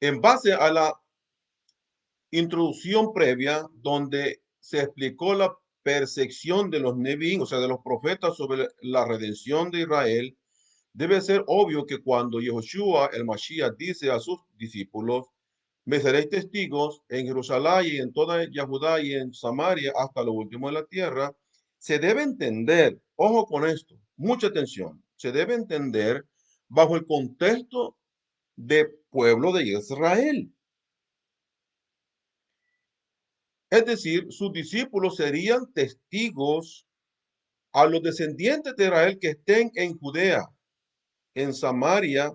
Speaker 1: En base a la introducción previa, donde se explicó la percepción de los Nevi'im, o sea, de los profetas sobre la redención de Israel, debe ser obvio que cuando Yehoshua, el Mashiach, dice a sus discípulos, me seréis testigos en Jerusalén y en toda Judá y en Samaria hasta lo último de la tierra, se debe entender, ojo con esto, mucha atención, se debe entender bajo el contexto de pueblo de Israel. Es decir, sus discípulos serían testigos a los descendientes de Israel que estén en Judea, en Samaria,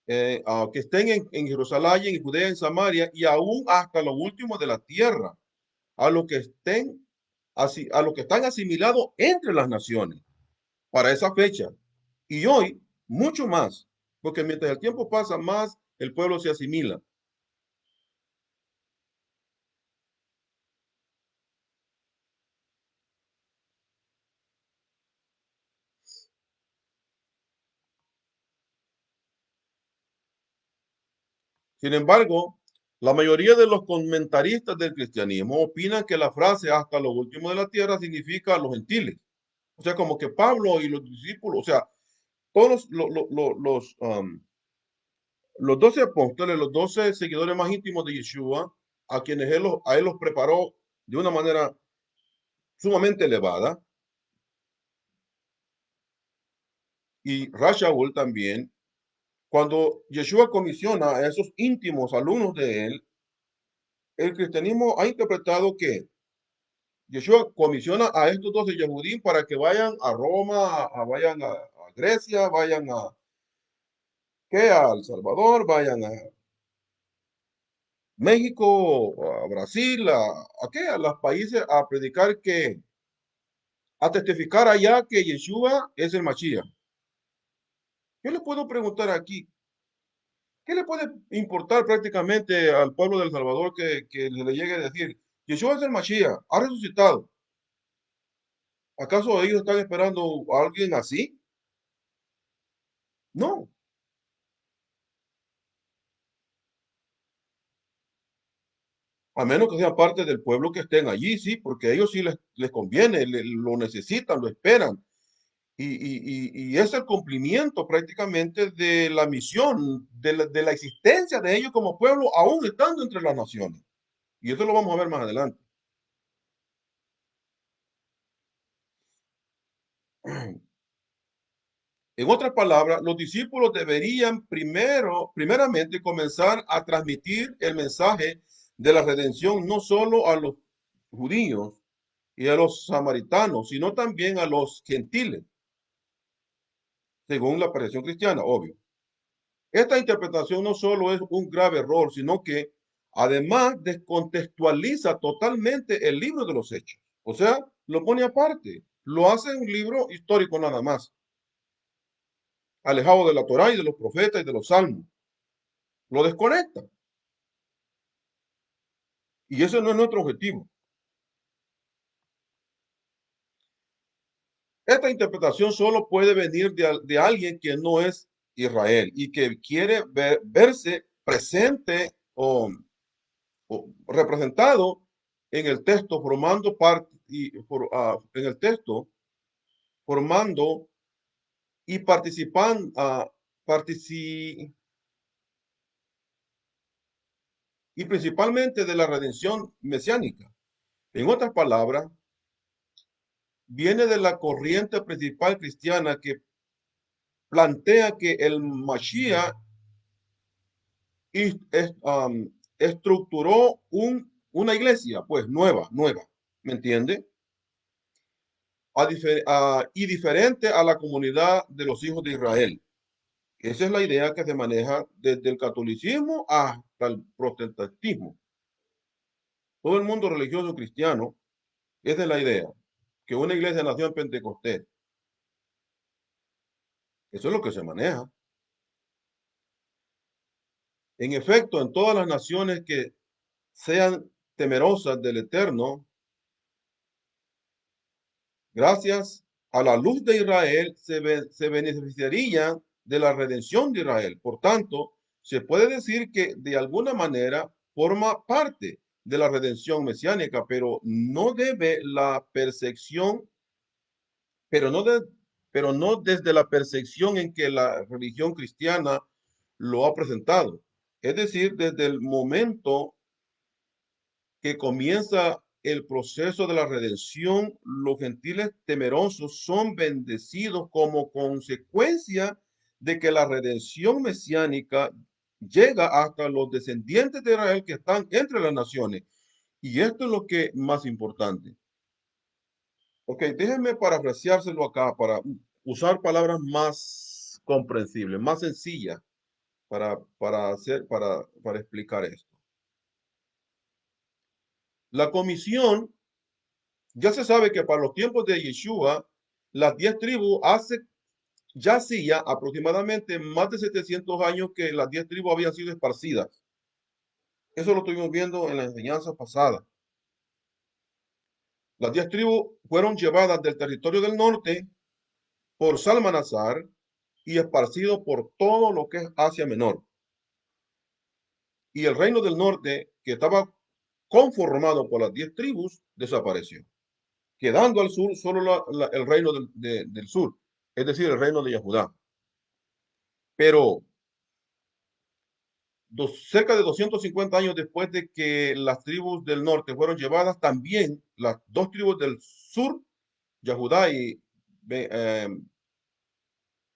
Speaker 1: que estén en Jerusalén, en Judea, en Samaria y aún hasta lo último de la tierra, a los que estén así, a los que están asimilados entre las naciones para esa fecha. Y hoy, mucho más, porque mientras el tiempo pasa, más el pueblo se asimila. Sin embargo, la mayoría de los comentaristas del cristianismo opinan que la frase hasta lo último de la tierra significa a los gentiles. O sea, como que Pablo y los discípulos, o sea, todos los 12 apóstoles, los 12 seguidores más íntimos de Yeshua, a quienes a él los preparó de una manera sumamente elevada, y Rashaul también, cuando Yeshua comisiona a esos íntimos alumnos de él, el cristianismo ha interpretado que Yeshua comisiona a estos 12 Yehudim para que vayan a Roma, vayan a Grecia, vayan a El Salvador, vayan a México, a Brasil, a los países a predicar a testificar allá que Yeshua es el Mashiach. Yo le puedo preguntar aquí, ¿Qué le puede importar prácticamente al pueblo del Salvador que le llegue a decir, Yeshua es el Mashiach, ha resucitado? ¿Acaso ellos están esperando a alguien así? No, a menos que sean parte del pueblo que estén allí, sí, porque a ellos sí les conviene, lo necesitan, lo esperan. Y es el cumplimiento prácticamente de la misión, de la existencia de ellos como pueblo, aún estando entre las naciones. Y eso lo vamos a ver más adelante. En otras palabras, los discípulos deberían primeramente comenzar a transmitir el mensaje de la redención no solo a los judíos y a los samaritanos, sino también a los gentiles, según la aparición cristiana, obvio. Esta interpretación no solo es un grave error, sino que además descontextualiza totalmente el libro de los hechos. O sea, lo pone aparte, lo hace un libro histórico nada más, alejado de la Torá y de los profetas y de los salmos. Lo desconecta. Y ese no es nuestro objetivo. Esta interpretación solo puede venir de alguien que no es Israel y que quiere verse presente o representado en el texto, formando parte en el texto, formando y participando, y principalmente de la redención mesiánica. En otras palabras, viene de la corriente principal cristiana que plantea que el Mashiach estructuró una iglesia, pues nueva, ¿me entiende? Y diferente a la comunidad de los hijos de Israel. Esa es la idea que se maneja desde el catolicismo hasta el protestantismo. Todo el mundo religioso cristiano, esa es la idea, que una iglesia nació en Pentecostés. Eso es lo que se maneja. En efecto, en todas las naciones que sean temerosas del Eterno, gracias a la luz de Israel, se beneficiaría de la redención de Israel. Por tanto, se puede decir que de alguna manera forma parte de la redención mesiánica, pero no, de- pero no desde la percepción en que la religión cristiana lo ha presentado. Es decir, desde el momento que comienza el proceso de la redención, los gentiles temerosos son bendecidos como consecuencia de que la redención mesiánica llega hasta los descendientes de Israel que están entre las naciones. Y esto es lo que es más importante. Ok, déjenme parafraseárselo acá para usar palabras más comprensibles, más sencillas para explicar esto. La comisión. Ya se sabe que para los tiempos de Yeshua, las 10 tribus ya hacía aproximadamente más de 700 años que las 10 tribus habían sido esparcidas. Eso lo estuvimos viendo en la enseñanza pasada. Las 10 tribus fueron llevadas del territorio del norte por Salmanasar y esparcidos por todo lo que es Asia Menor. Y el reino del norte, que estaba conformado por las 10 tribus, desapareció, quedando al sur solo el reino del sur, es decir, el reino de Yahudá. Pero cerca de 250 años después de que las tribus del norte fueron llevadas, también las dos tribus del sur, Yahudá y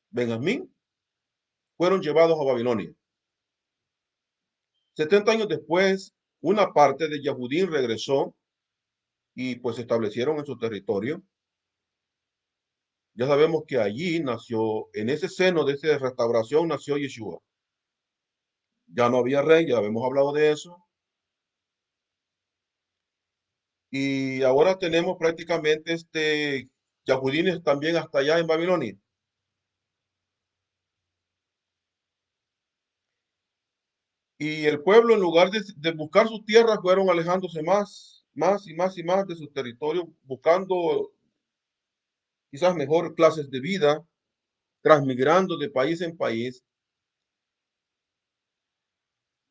Speaker 1: Benjamín, fueron llevados a Babilonia. 70 años después, una parte de Yahudín regresó y pues se establecieron en su territorio. Ya sabemos que allí nació, en ese seno de esa restauración nació Yeshua. Ya no había rey, ya habíamos hablado de eso. Y ahora tenemos prácticamente Yahudines también hasta allá en Babilonia. Y el pueblo, en lugar de buscar sus tierras, fueron alejándose más y más y más de sus territorios, buscando quizás mejor clases de vida, transmigrando de país en país.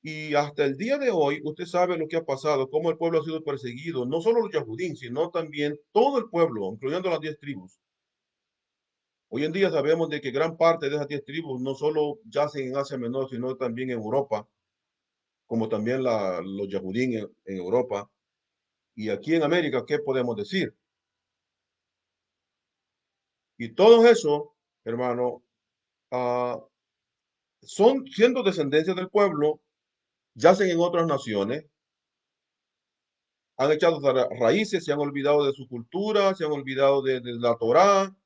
Speaker 1: Y hasta el día de hoy, usted sabe lo que ha pasado, cómo el pueblo ha sido perseguido, no solo los yahudín, sino también todo el pueblo, incluyendo las 10 tribus. Hoy en día sabemos de que gran parte de esas 10 tribus no solo yacen en Asia Menor, sino también en Europa, como también los yahudín en Europa. Y aquí en América, ¿qué podemos decir? Y todo eso, hermano, uh, son siendo descendencias del pueblo, yacen en otras naciones, han echado raíces, se han olvidado de su cultura, se han olvidado de la Torá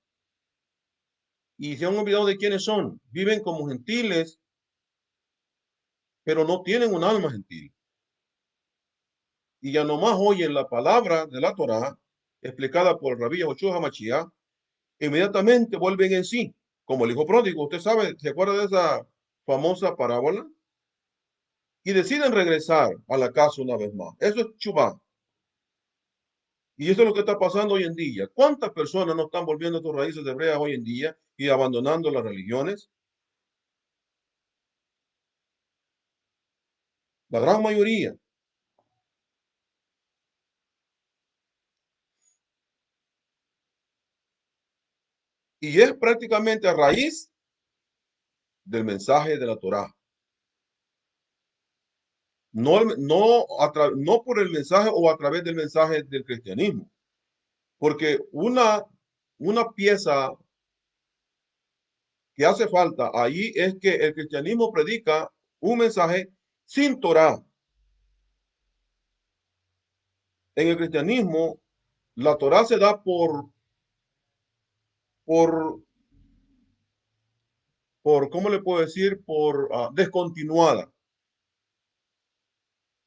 Speaker 1: y se han olvidado de quiénes son. Viven como gentiles, pero no tienen un alma gentil. Y ya nomás oyen la palabra de la Torá, explicada por el rabí Yoshua HaMashiach, inmediatamente vuelven en sí, como el hijo pródigo. Usted sabe, ¿se acuerda de esa famosa parábola? Y deciden regresar a la casa una vez más. Eso es chubá. Y eso es lo que está pasando hoy en día. ¿Cuántas personas no están volviendo a sus raíces hebreas hoy en día y abandonando las religiones? La gran mayoría. Y es prácticamente a raíz del mensaje de la Torá. No, no por el mensaje o a través del mensaje del cristianismo. Porque una pieza que hace falta ahí es que el cristianismo predica un mensaje sin Torá. En el cristianismo, la Torá se da por, ¿cómo le puedo decir? Por descontinuada.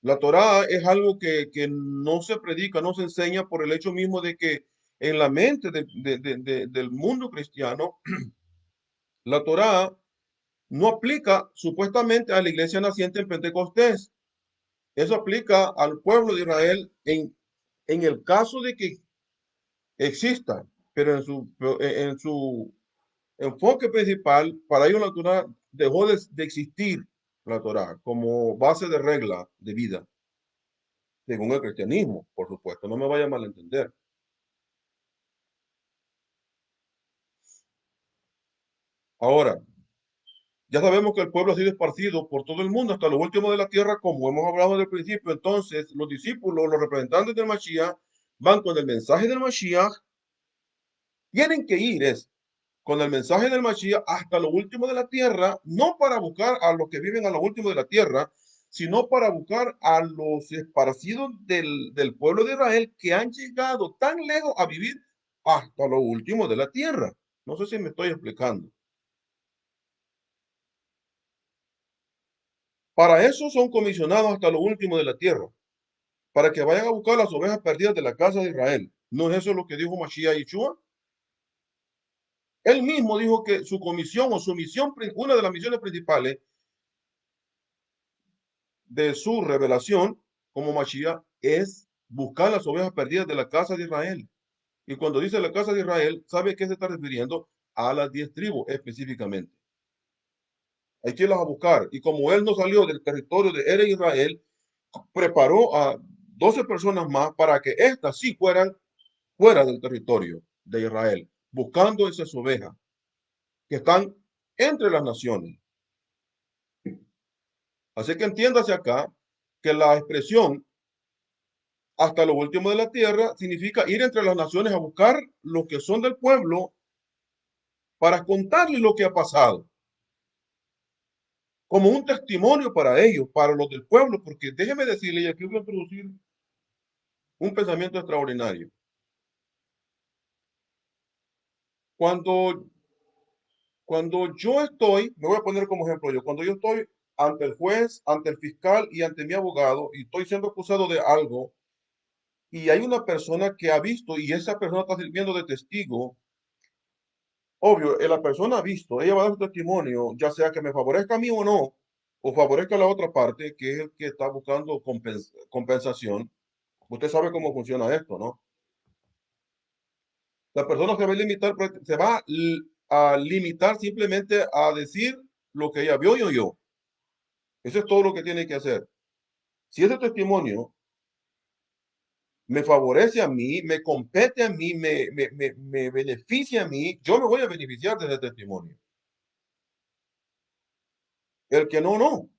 Speaker 1: La Torá es algo que no se predica, no se enseña por el hecho mismo de que en la mente del mundo cristiano, la Torá no aplica supuestamente a la iglesia naciente en Pentecostés. Eso aplica al pueblo de Israel en el caso de que exista, pero en su enfoque principal, para ellos la Torah dejó de existir la Torah como base de regla de vida, según el cristianismo, por supuesto, no me vaya a malentender. Ahora, ya sabemos que el pueblo ha sido esparcido por todo el mundo hasta lo último de la tierra, como hemos hablado desde el principio. Entonces, los discípulos, los representantes del Mashiach, van con el mensaje del Mashiach, tienen que ir con el mensaje del Mashiach hasta lo último de la tierra, no para buscar a los que viven a lo último de la tierra, sino para buscar a los esparcidos del pueblo de Israel que han llegado tan lejos a vivir hasta lo último de la tierra. No sé si me estoy explicando. Para eso son comisionados hasta lo último de la tierra, para que vayan a buscar las ovejas perdidas de la casa de Israel. ¿No es eso lo que dijo Mashiach Yeshua? Él mismo dijo que su comisión o su misión, una de las misiones principales de su revelación como Mashiach es buscar las ovejas perdidas de la casa de Israel. Y cuando dice la casa de Israel, ¿sabe a qué se está refiriendo? A las 10 tribus específicamente. Hay que irlas a buscar. Y como él no salió del territorio de Ere Israel, preparó a 12 personas más para que éstas sí fueran fuera del territorio de Israel, buscando esas ovejas que están entre las naciones. Así que entiéndase acá que la expresión hasta lo último de la tierra significa ir entre las naciones a buscar los que son del pueblo para contarles lo que ha pasado, como un testimonio para ellos, para los del pueblo, porque déjeme decirle, y aquí voy a introducir un pensamiento extraordinario. Cuando, cuando yo estoy, me voy a poner como ejemplo yo, cuando yo estoy ante el juez, ante el fiscal y ante mi abogado y estoy siendo acusado de algo y hay una persona que ha visto y esa persona está sirviendo de testigo, obvio, la persona ha visto, ella va a dar su testimonio, ya sea que me favorezca a mí o no, o favorezca a la otra parte, que es el que está buscando compensación. Usted sabe cómo funciona esto, ¿no? La persona se va a limitar, a limitar simplemente a decir lo que ella vio y oyó. Eso es todo lo que tiene que hacer. Si ese testimonio me favorece a mí, me compete a mí, me beneficia a mí, yo me voy a beneficiar de ese testimonio. El que no, no.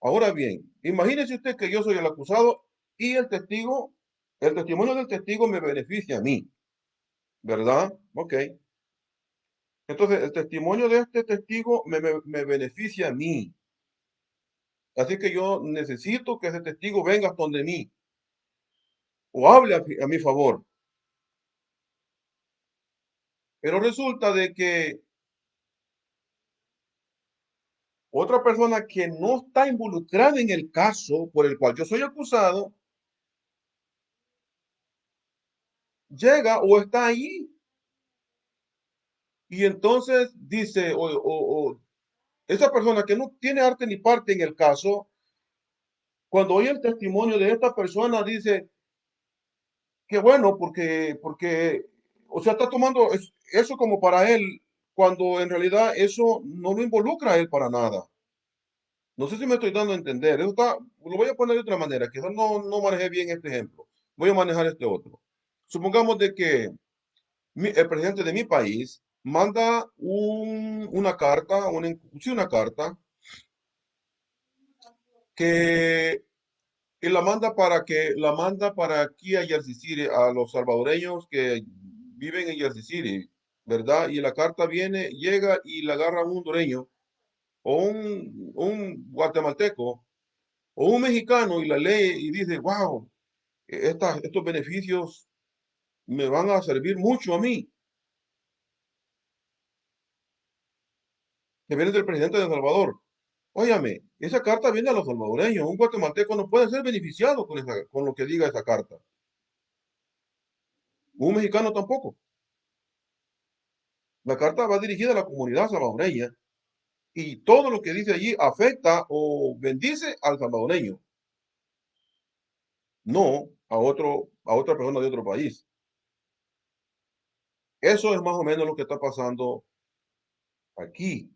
Speaker 1: Ahora bien, imagínese usted que yo soy el acusado y el testimonio del testigo me beneficia a mí, ¿verdad? Ok. Entonces, el testimonio de este testigo me beneficia a mí. Así que yo necesito que ese testigo venga hasta donde mí o hable a mi favor. Pero resulta de que otra persona que no está involucrada en el caso por el cual yo soy acusado, llega o está ahí y entonces dice, esa persona que no tiene arte ni parte en el caso, cuando oye el testimonio de esta persona, dice, qué bueno, o sea, está tomando eso como para él, cuando en realidad eso no lo involucra a él para nada. No sé si me estoy dando a entender. Lo voy a poner de otra manera, quizás no manejé bien este ejemplo. Voy a manejar este otro. Supongamos de que el presidente de mi país manda una carta, sí, una carta, que la manda para aquí a Jersey City, a los salvadoreños que viven en Jersey City, ¿verdad? Y la carta llega y la agarra un hondureño o un guatemalteco o un mexicano y la lee y dice, wow, estos beneficios me van a servir mucho a mí, que viene del presidente de El Salvador. Óyame, esa carta viene a los salvadoreños. Un guatemalteco no puede ser beneficiado con lo que diga esa carta. Un mexicano tampoco. La carta va dirigida a la comunidad salvadoreña y todo lo que dice allí afecta o bendice al salvadoreño, no a otra persona de otro país. Eso es más o menos lo que está pasando aquí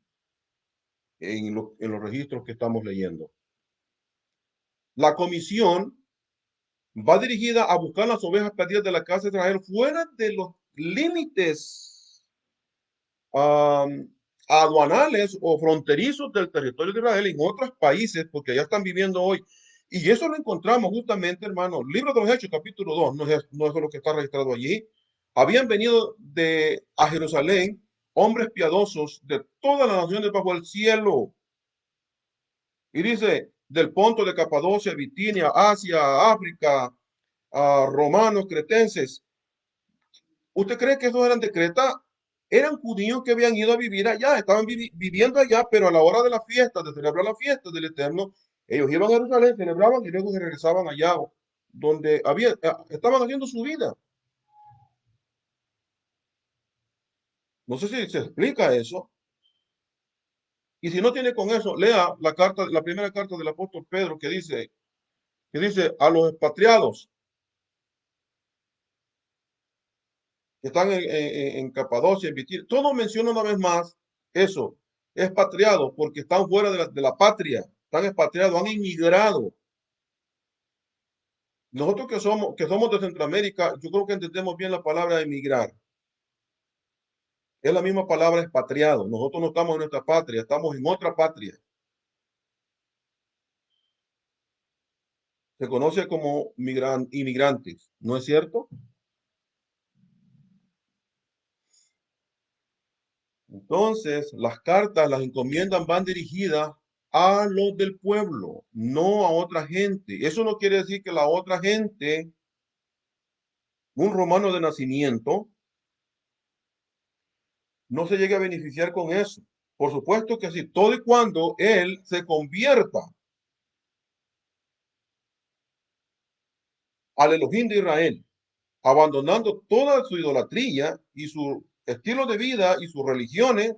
Speaker 1: en los registros que estamos leyendo. La comisión va dirigida a buscar las ovejas perdidas de la casa de Israel fuera de los límites um, aduanales o fronterizos del territorio de Israel en otros países, porque ya están viviendo hoy. Y eso lo encontramos justamente, hermano, libro de los Hechos, capítulo 2, no es lo que está registrado allí. Habían venido a Jerusalén hombres piadosos de todas las naciones bajo el cielo. Y dice, del Ponto de Capadocia, Bitinia, Asia, África, romanos, cretenses. ¿Usted cree que esos eran de Creta? Eran judíos que habían ido a vivir allá, estaban viviendo allá, pero a la hora de la fiesta, de celebrar la fiesta del Eterno, ellos iban a Jerusalén, celebraban y luego se regresaban allá, donde estaban haciendo su vida. No sé si se explica eso. Y si no tiene con eso, lea la primera carta del apóstol Pedro que dice a los expatriados que están en Capadocia, en Bitinia, todo menciona una vez más eso, expatriados, porque están fuera de la patria, están expatriados, han inmigrado. Nosotros que somos de Centroamérica, yo creo que entendemos bien la palabra emigrar. Es la misma palabra expatriado. Nosotros no estamos en nuestra patria, estamos en otra patria. Se conoce como inmigrantes, ¿no es cierto? Entonces, las cartas, las encomiendas van dirigidas a los del pueblo, no a otra gente. Eso no quiere decir que la otra gente, un romano de nacimiento, no se llegue a beneficiar con eso. Por supuesto que sí, todo y cuando él se convierta al Elohim de Israel, abandonando toda su idolatría y su estilo de vida y sus religiones,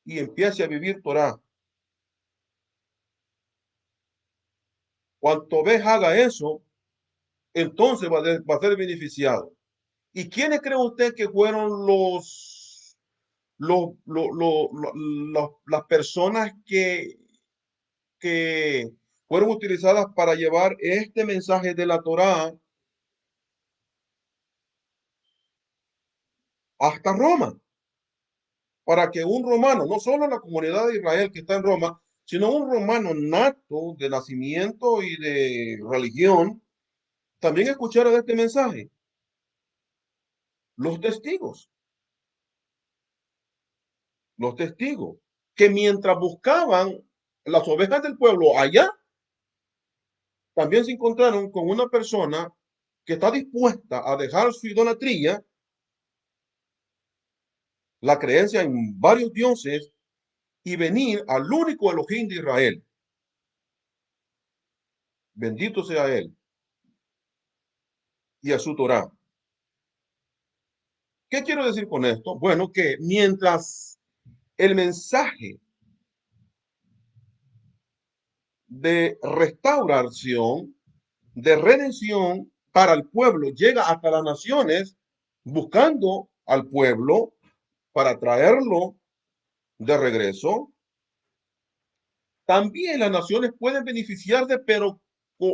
Speaker 1: y empiece a vivir Torah. Cuanto vez haga eso, entonces va a ser beneficiado. ¿Y quiénes cree usted que fueron las personas que fueron utilizadas para llevar este mensaje de la Torá hasta Roma? Para que un romano, no solo la comunidad de Israel que está en Roma, sino un romano nato de nacimiento y de religión, también escuchara de este mensaje. Los testigos, los testigos, que mientras buscaban las ovejas del pueblo allá, también se encontraron con una persona que está dispuesta a dejar su idolatría, la creencia en varios dioses, y venir al único Elohim de Israel. Bendito sea él y a su Torá. ¿Qué quiero decir con esto? Bueno, que mientras el mensaje de restauración, de redención para el pueblo llega hasta las naciones, buscando al pueblo para traerlo de regreso, también las naciones pueden beneficiarse, pero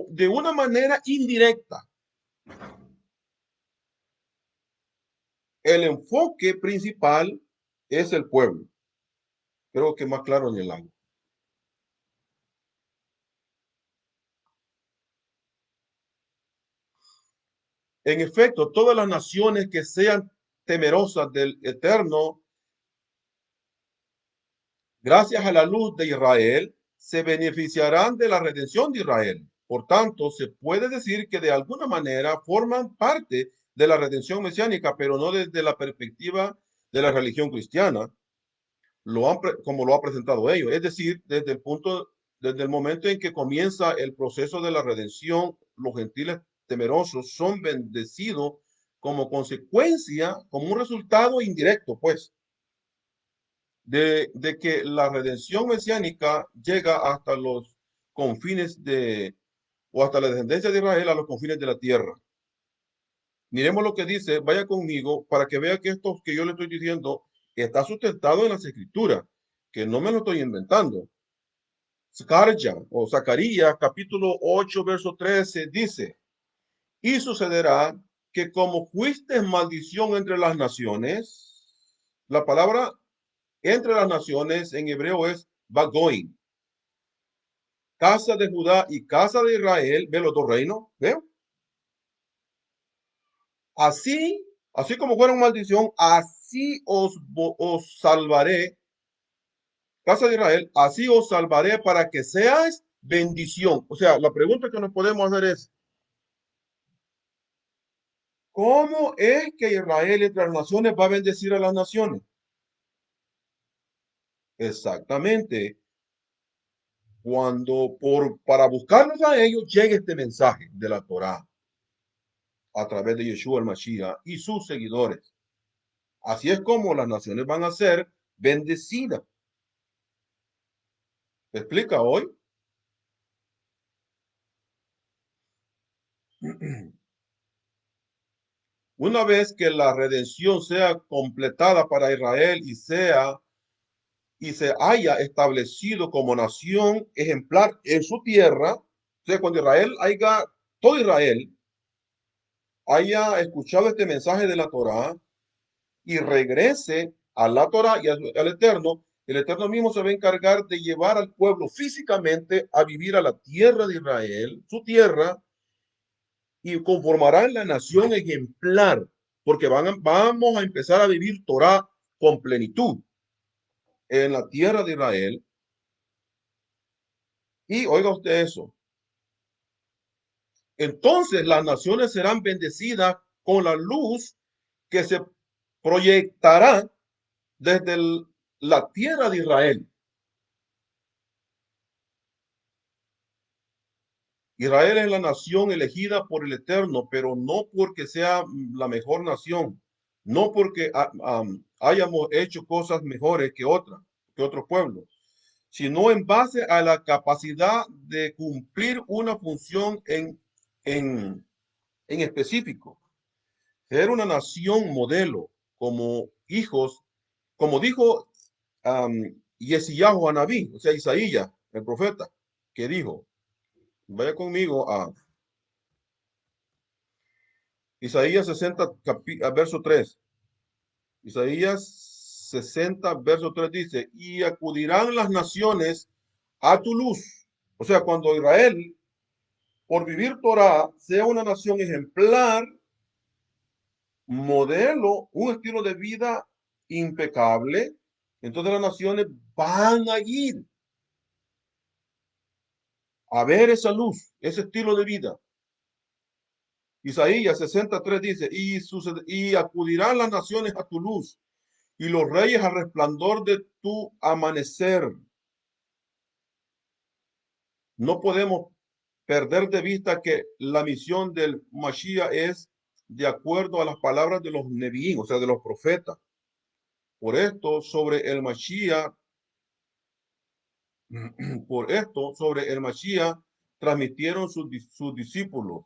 Speaker 1: de una manera indirecta. El enfoque principal es el pueblo. Creo que más claro en el agua. En efecto, todas las naciones que sean temerosas del Eterno, gracias a la luz de Israel, se beneficiarán de la redención de Israel. Por tanto, se puede decir que de alguna manera forman parte de la redención mesiánica, pero no desde la perspectiva de la religión cristiana, como lo ha presentado ellos. Es decir, desde el momento en que comienza el proceso de la redención, los gentiles temerosos son bendecidos como consecuencia, como un resultado indirecto, pues, de que la redención mesiánica llega hasta los confines o hasta la descendencia de Israel a los confines de la tierra. Miremos lo que dice, vaya conmigo para que vea que esto que yo le estoy diciendo está sustentado en las escrituras, que no me lo estoy inventando. Scarja o Zacarías capítulo 8 verso 13 dice, y sucederá que como fuiste maldición entre las naciones, la palabra entre las naciones en hebreo es Bagoin, casa de Judá y casa de Israel, ve los dos reinos, ¿veo? Así, así como fueron maldición, así os salvaré, casa de Israel, así os salvaré para que seáis bendición. O sea, la pregunta que nos podemos hacer es, ¿cómo es que Israel entre las naciones va a bendecir a las naciones? Exactamente, cuando para buscarlos a ellos llegue este mensaje de la Torá a través de Yeshua el Mashiach y sus seguidores. Así es como las naciones van a ser bendecidas. ¿Me explica hoy? Una vez que la redención sea completada para Israel y se haya establecido como nación ejemplar en su tierra, o sea, cuando todo Israel haya escuchado este mensaje de la Torá y regrese a la Torá y al Eterno, el Eterno mismo se va a encargar de llevar al pueblo físicamente a vivir a la tierra de Israel, su tierra, y conformarán la nación ejemplar, porque vamos a empezar a vivir Torah con plenitud en la tierra de Israel. Y oiga usted eso, entonces las naciones serán bendecidas con la luz que se proyectará desde la tierra de Israel. Israel es la nación elegida por el Eterno, pero no porque sea la mejor nación, no porque hayamos hecho cosas mejores que otras. que otros pueblos, sino en base a la capacidad de cumplir una función en, en específico. Ser una nación modelo como hijos, como dijo Yesiyahu Anabí, o sea, Isaías, el profeta, que dijo, vaya conmigo a Isaías 60, verso 3. Isaías 60, verso 3 dice, y acudirán las naciones a tu luz. O sea, cuando Israel, por vivir Torah, sea una nación ejemplar, modelo, un estilo de vida impecable, entonces las naciones van a ir a ver esa luz, ese estilo de vida. Isaías 63 dice, y acudirán las naciones a tu luz, y los reyes al resplandor de tu amanecer. No podemos perder de vista que la misión del Mashiach es de acuerdo a las palabras de los neviín, o sea, de los profetas. Por esto, sobre el Mashiach, por esto, sobre el Mashiach, transmitieron sus discípulos.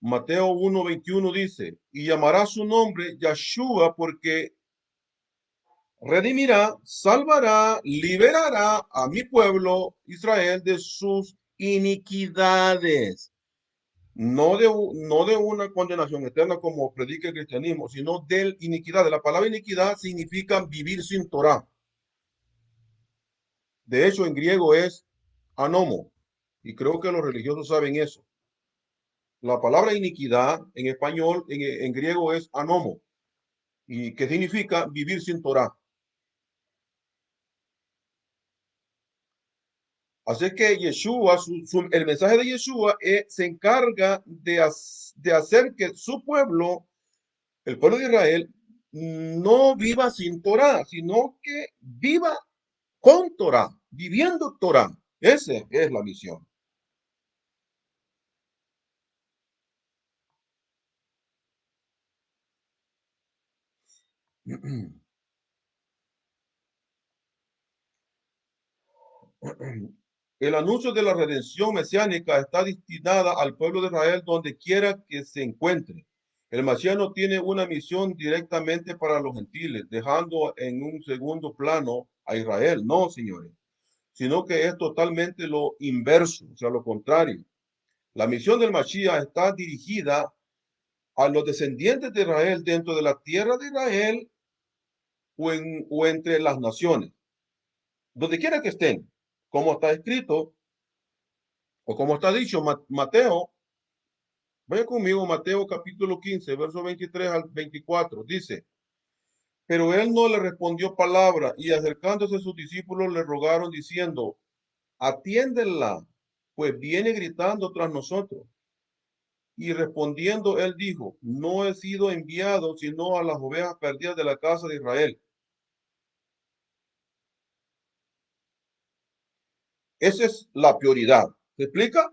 Speaker 1: Mateo 1:21 dice, y llamará su nombre Yahshua porque redimirá, salvará, liberará a mi pueblo Israel de sus iniquidades. No de una condenación eterna como predica el cristianismo, sino de iniquidad. La palabra iniquidad significa vivir sin Torah. De hecho, en griego es anomo, y creo que los religiosos saben eso. La palabra iniquidad en español, en griego es anomo, y que significa vivir sin Torah. Así que Yeshua, el mensaje de Yeshua se encarga de hacer que su pueblo, el pueblo de Israel, no viva sin Torah, sino que viva con Torah, viviendo Torah. Esa es la misión. El anuncio de la redención mesiánica está destinada al pueblo de Israel donde quiera que se encuentre. El Mashiach no tiene una misión directamente para los gentiles, dejando en un segundo plano a Israel. No, señores, sino que es totalmente lo inverso, o sea, lo contrario. La misión del Mashiach está dirigida a los descendientes de Israel dentro de la tierra de Israel o entre las naciones, donde quiera que estén, como está escrito o como está dicho. Mateo, vaya conmigo, Mateo capítulo 15, verso 23 al 24, dice, pero él no le respondió palabra y acercándose a sus discípulos le rogaron diciendo, atiéndenla, pues viene gritando tras nosotros. Y respondiendo él dijo, no he sido enviado sino a las ovejas perdidas de la casa de Israel. Esa es la prioridad. ¿Se explica?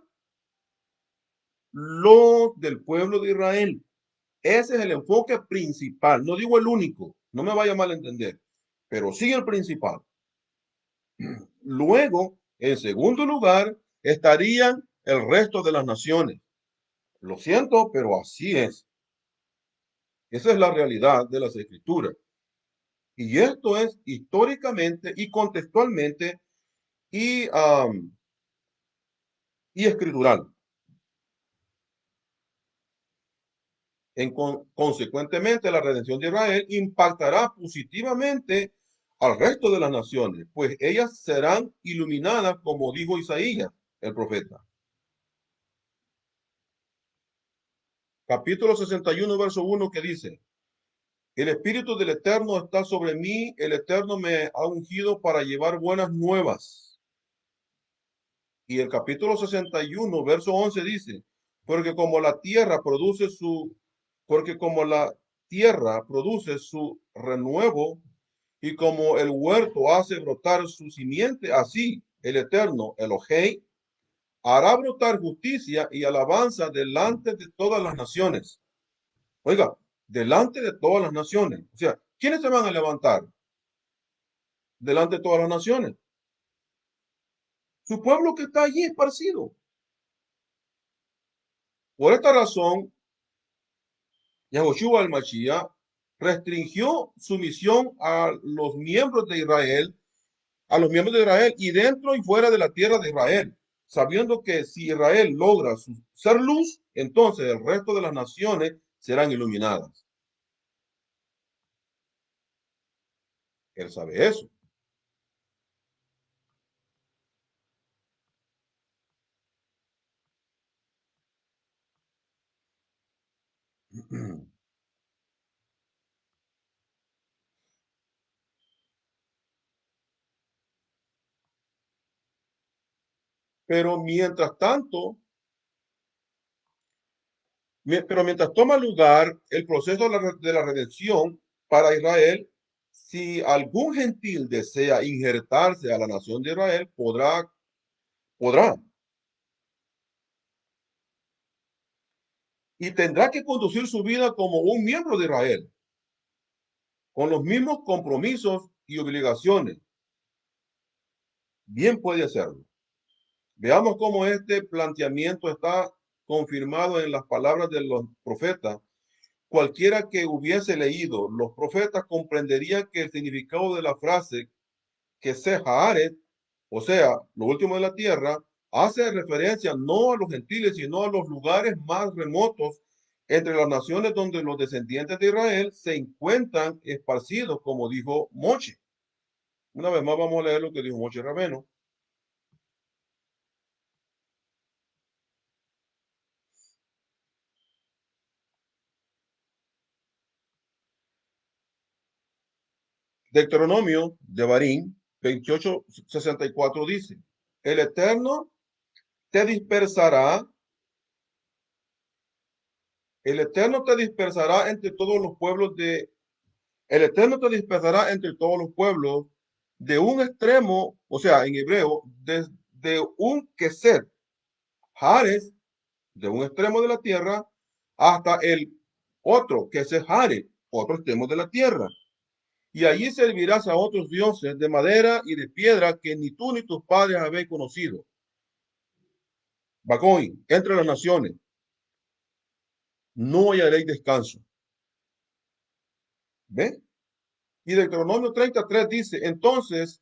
Speaker 1: Lo del pueblo de Israel. Ese es el enfoque principal. No digo el único, no me vaya a malentender, pero sí el principal. Luego, en segundo lugar, estarían el resto de las naciones. Lo siento, pero así es. Esa es la realidad de las escrituras. Y esto es históricamente y contextualmente y escritural. Consecuentemente, la redención de Israel impactará positivamente al resto de las naciones, pues ellas serán iluminadas, como dijo Isaías, el profeta. Capítulo 61, verso 1, que dice, el Espíritu del Eterno está sobre mí, el Eterno me ha ungido para llevar buenas nuevas. Y el capítulo 61, verso 11 dice, porque como la tierra produce su, porque como la tierra produce su renuevo y como el huerto hace brotar su simiente, así el Eterno, Elohei, hará brotar justicia y alabanza delante de todas las naciones. Oiga, delante de todas las naciones. O sea, ¿quiénes se van a levantar? delante de todas las naciones. Su pueblo que está allí esparcido. Por esta razón, Yahushua el Mashiach restringió su misión a los miembros de Israel, y dentro y fuera de la tierra de Israel, sabiendo que si Israel logra ser luz, entonces el resto de las naciones serán iluminadas. Él sabe eso. Pero mientras tanto, pero mientras toma lugar el proceso de la redención para Israel, si algún gentil desea injertarse a la nación de Israel, podrá, y tendrá que conducir su vida como un miembro de Israel, con los mismos compromisos y obligaciones. Bien puede hacerlo. Veamos cómo este planteamiento está confirmado en las palabras de los profetas. Cualquiera que hubiese leído los profetas comprendería que el significado de la frase que Sehaaret, o sea, lo último de la tierra, hace referencia no a los gentiles, sino a los lugares más remotos entre las naciones donde los descendientes de Israel se encuentran esparcidos, como dijo Moche. Una vez más vamos a leer lo que dijo Moche Rabeno. Deuteronomio de Barín 28:64 dice, el Eterno te dispersará, el Eterno te dispersará entre todos los pueblos de, el Eterno te dispersará entre todos los pueblos de un extremo, o sea, en hebreo, desde un Keset, Jares, de un extremo de la tierra, hasta el otro, que es Jares, otro extremo de la tierra. Y allí servirás a otros dioses de madera y de piedra que ni tú ni tus padres habéis conocido. Bagoy, entre las naciones, no hallaréis descanso. ¿Ven? Y Deuteronomio 33 dice, entonces,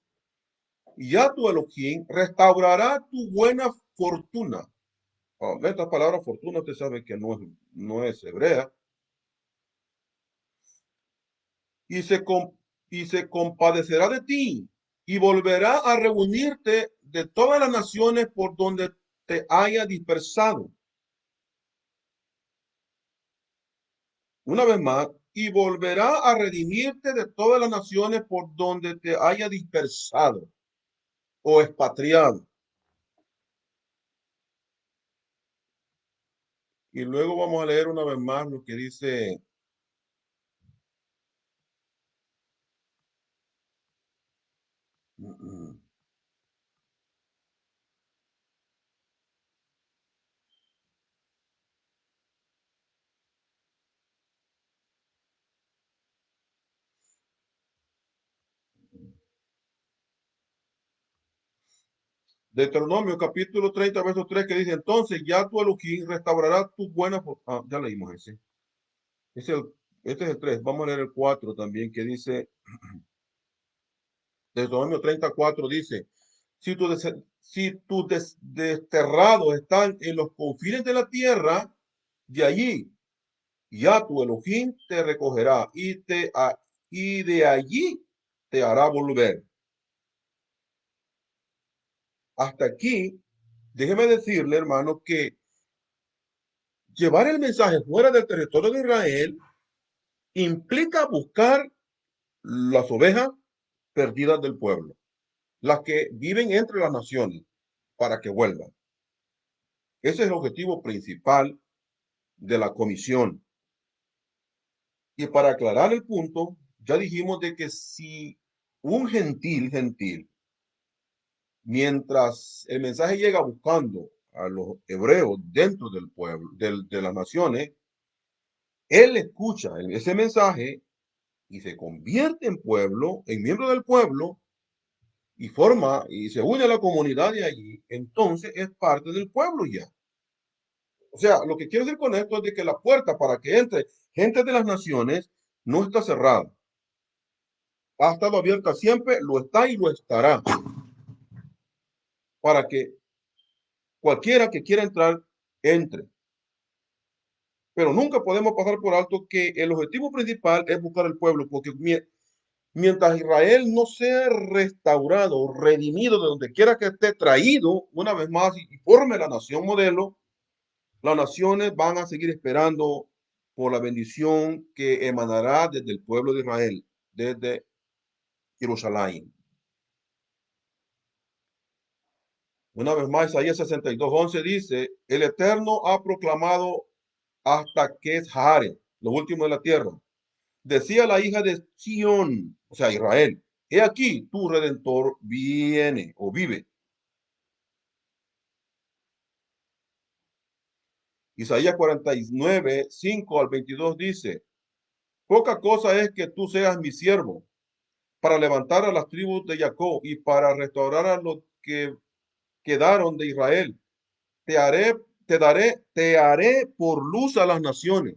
Speaker 1: ya tu Elohim restaurará tu buena fortuna. Esta palabra fortuna usted sabe que no es hebrea. Y y se compadecerá de ti y volverá a reunirte de todas las naciones por donde te haya dispersado. Una vez más, y volverá a redimirte de todas las naciones por donde te haya dispersado o expatriado. Y luego vamos a leer una vez más lo que dice Deuteronomio capítulo 30, verso 3, que dice, entonces ya tu Elohim restaurará tu buena fortuna. Ya leímos ese. Es el, este es el 3. Vamos a leer el 4 también, que dice, Deuteronomio 34 dice, si tus desterrados están en los confines de la tierra, de allí ya tu Elohim te recogerá y de allí te hará volver. Hasta aquí, déjeme decirle, hermano, que llevar el mensaje fuera del territorio de Israel implica buscar las ovejas perdidas del pueblo, las que viven entre las naciones, para que vuelvan. Ese es el objetivo principal de la comisión. Y para aclarar el punto, ya dijimos de que si un gentil, mientras el mensaje llega buscando a los hebreos dentro del pueblo, de las naciones, él escucha ese mensaje y se convierte en pueblo, en miembro del pueblo, y forma y se une a la comunidad de allí, entonces es parte del pueblo ya. O sea, lo que quiero decir con esto es de que la puerta para que entre gente de las naciones no está cerrada. Ha estado abierta siempre, lo está y lo estará para que cualquiera que quiera entrar, entre. Pero nunca podemos pasar por alto que el objetivo principal es buscar el pueblo, porque mientras Israel no sea restaurado, redimido de donde quiera que esté, traído una vez más y forme la nación modelo, las naciones van a seguir esperando por la bendición que emanará desde el pueblo de Israel, desde Jerusalén. Una vez más, Isaías 62:11 dice, el Eterno ha proclamado hasta que es Jare, lo último de la tierra. Decía la hija de Sión, o sea, Israel, he aquí, tu redentor viene o vive. Isaías 49:5 al 22 dice, poca cosa es que tú seas mi siervo para levantar a las tribus de Jacob y para restaurar a los que quedaron de Israel. Te haré, te haré por luz a las naciones,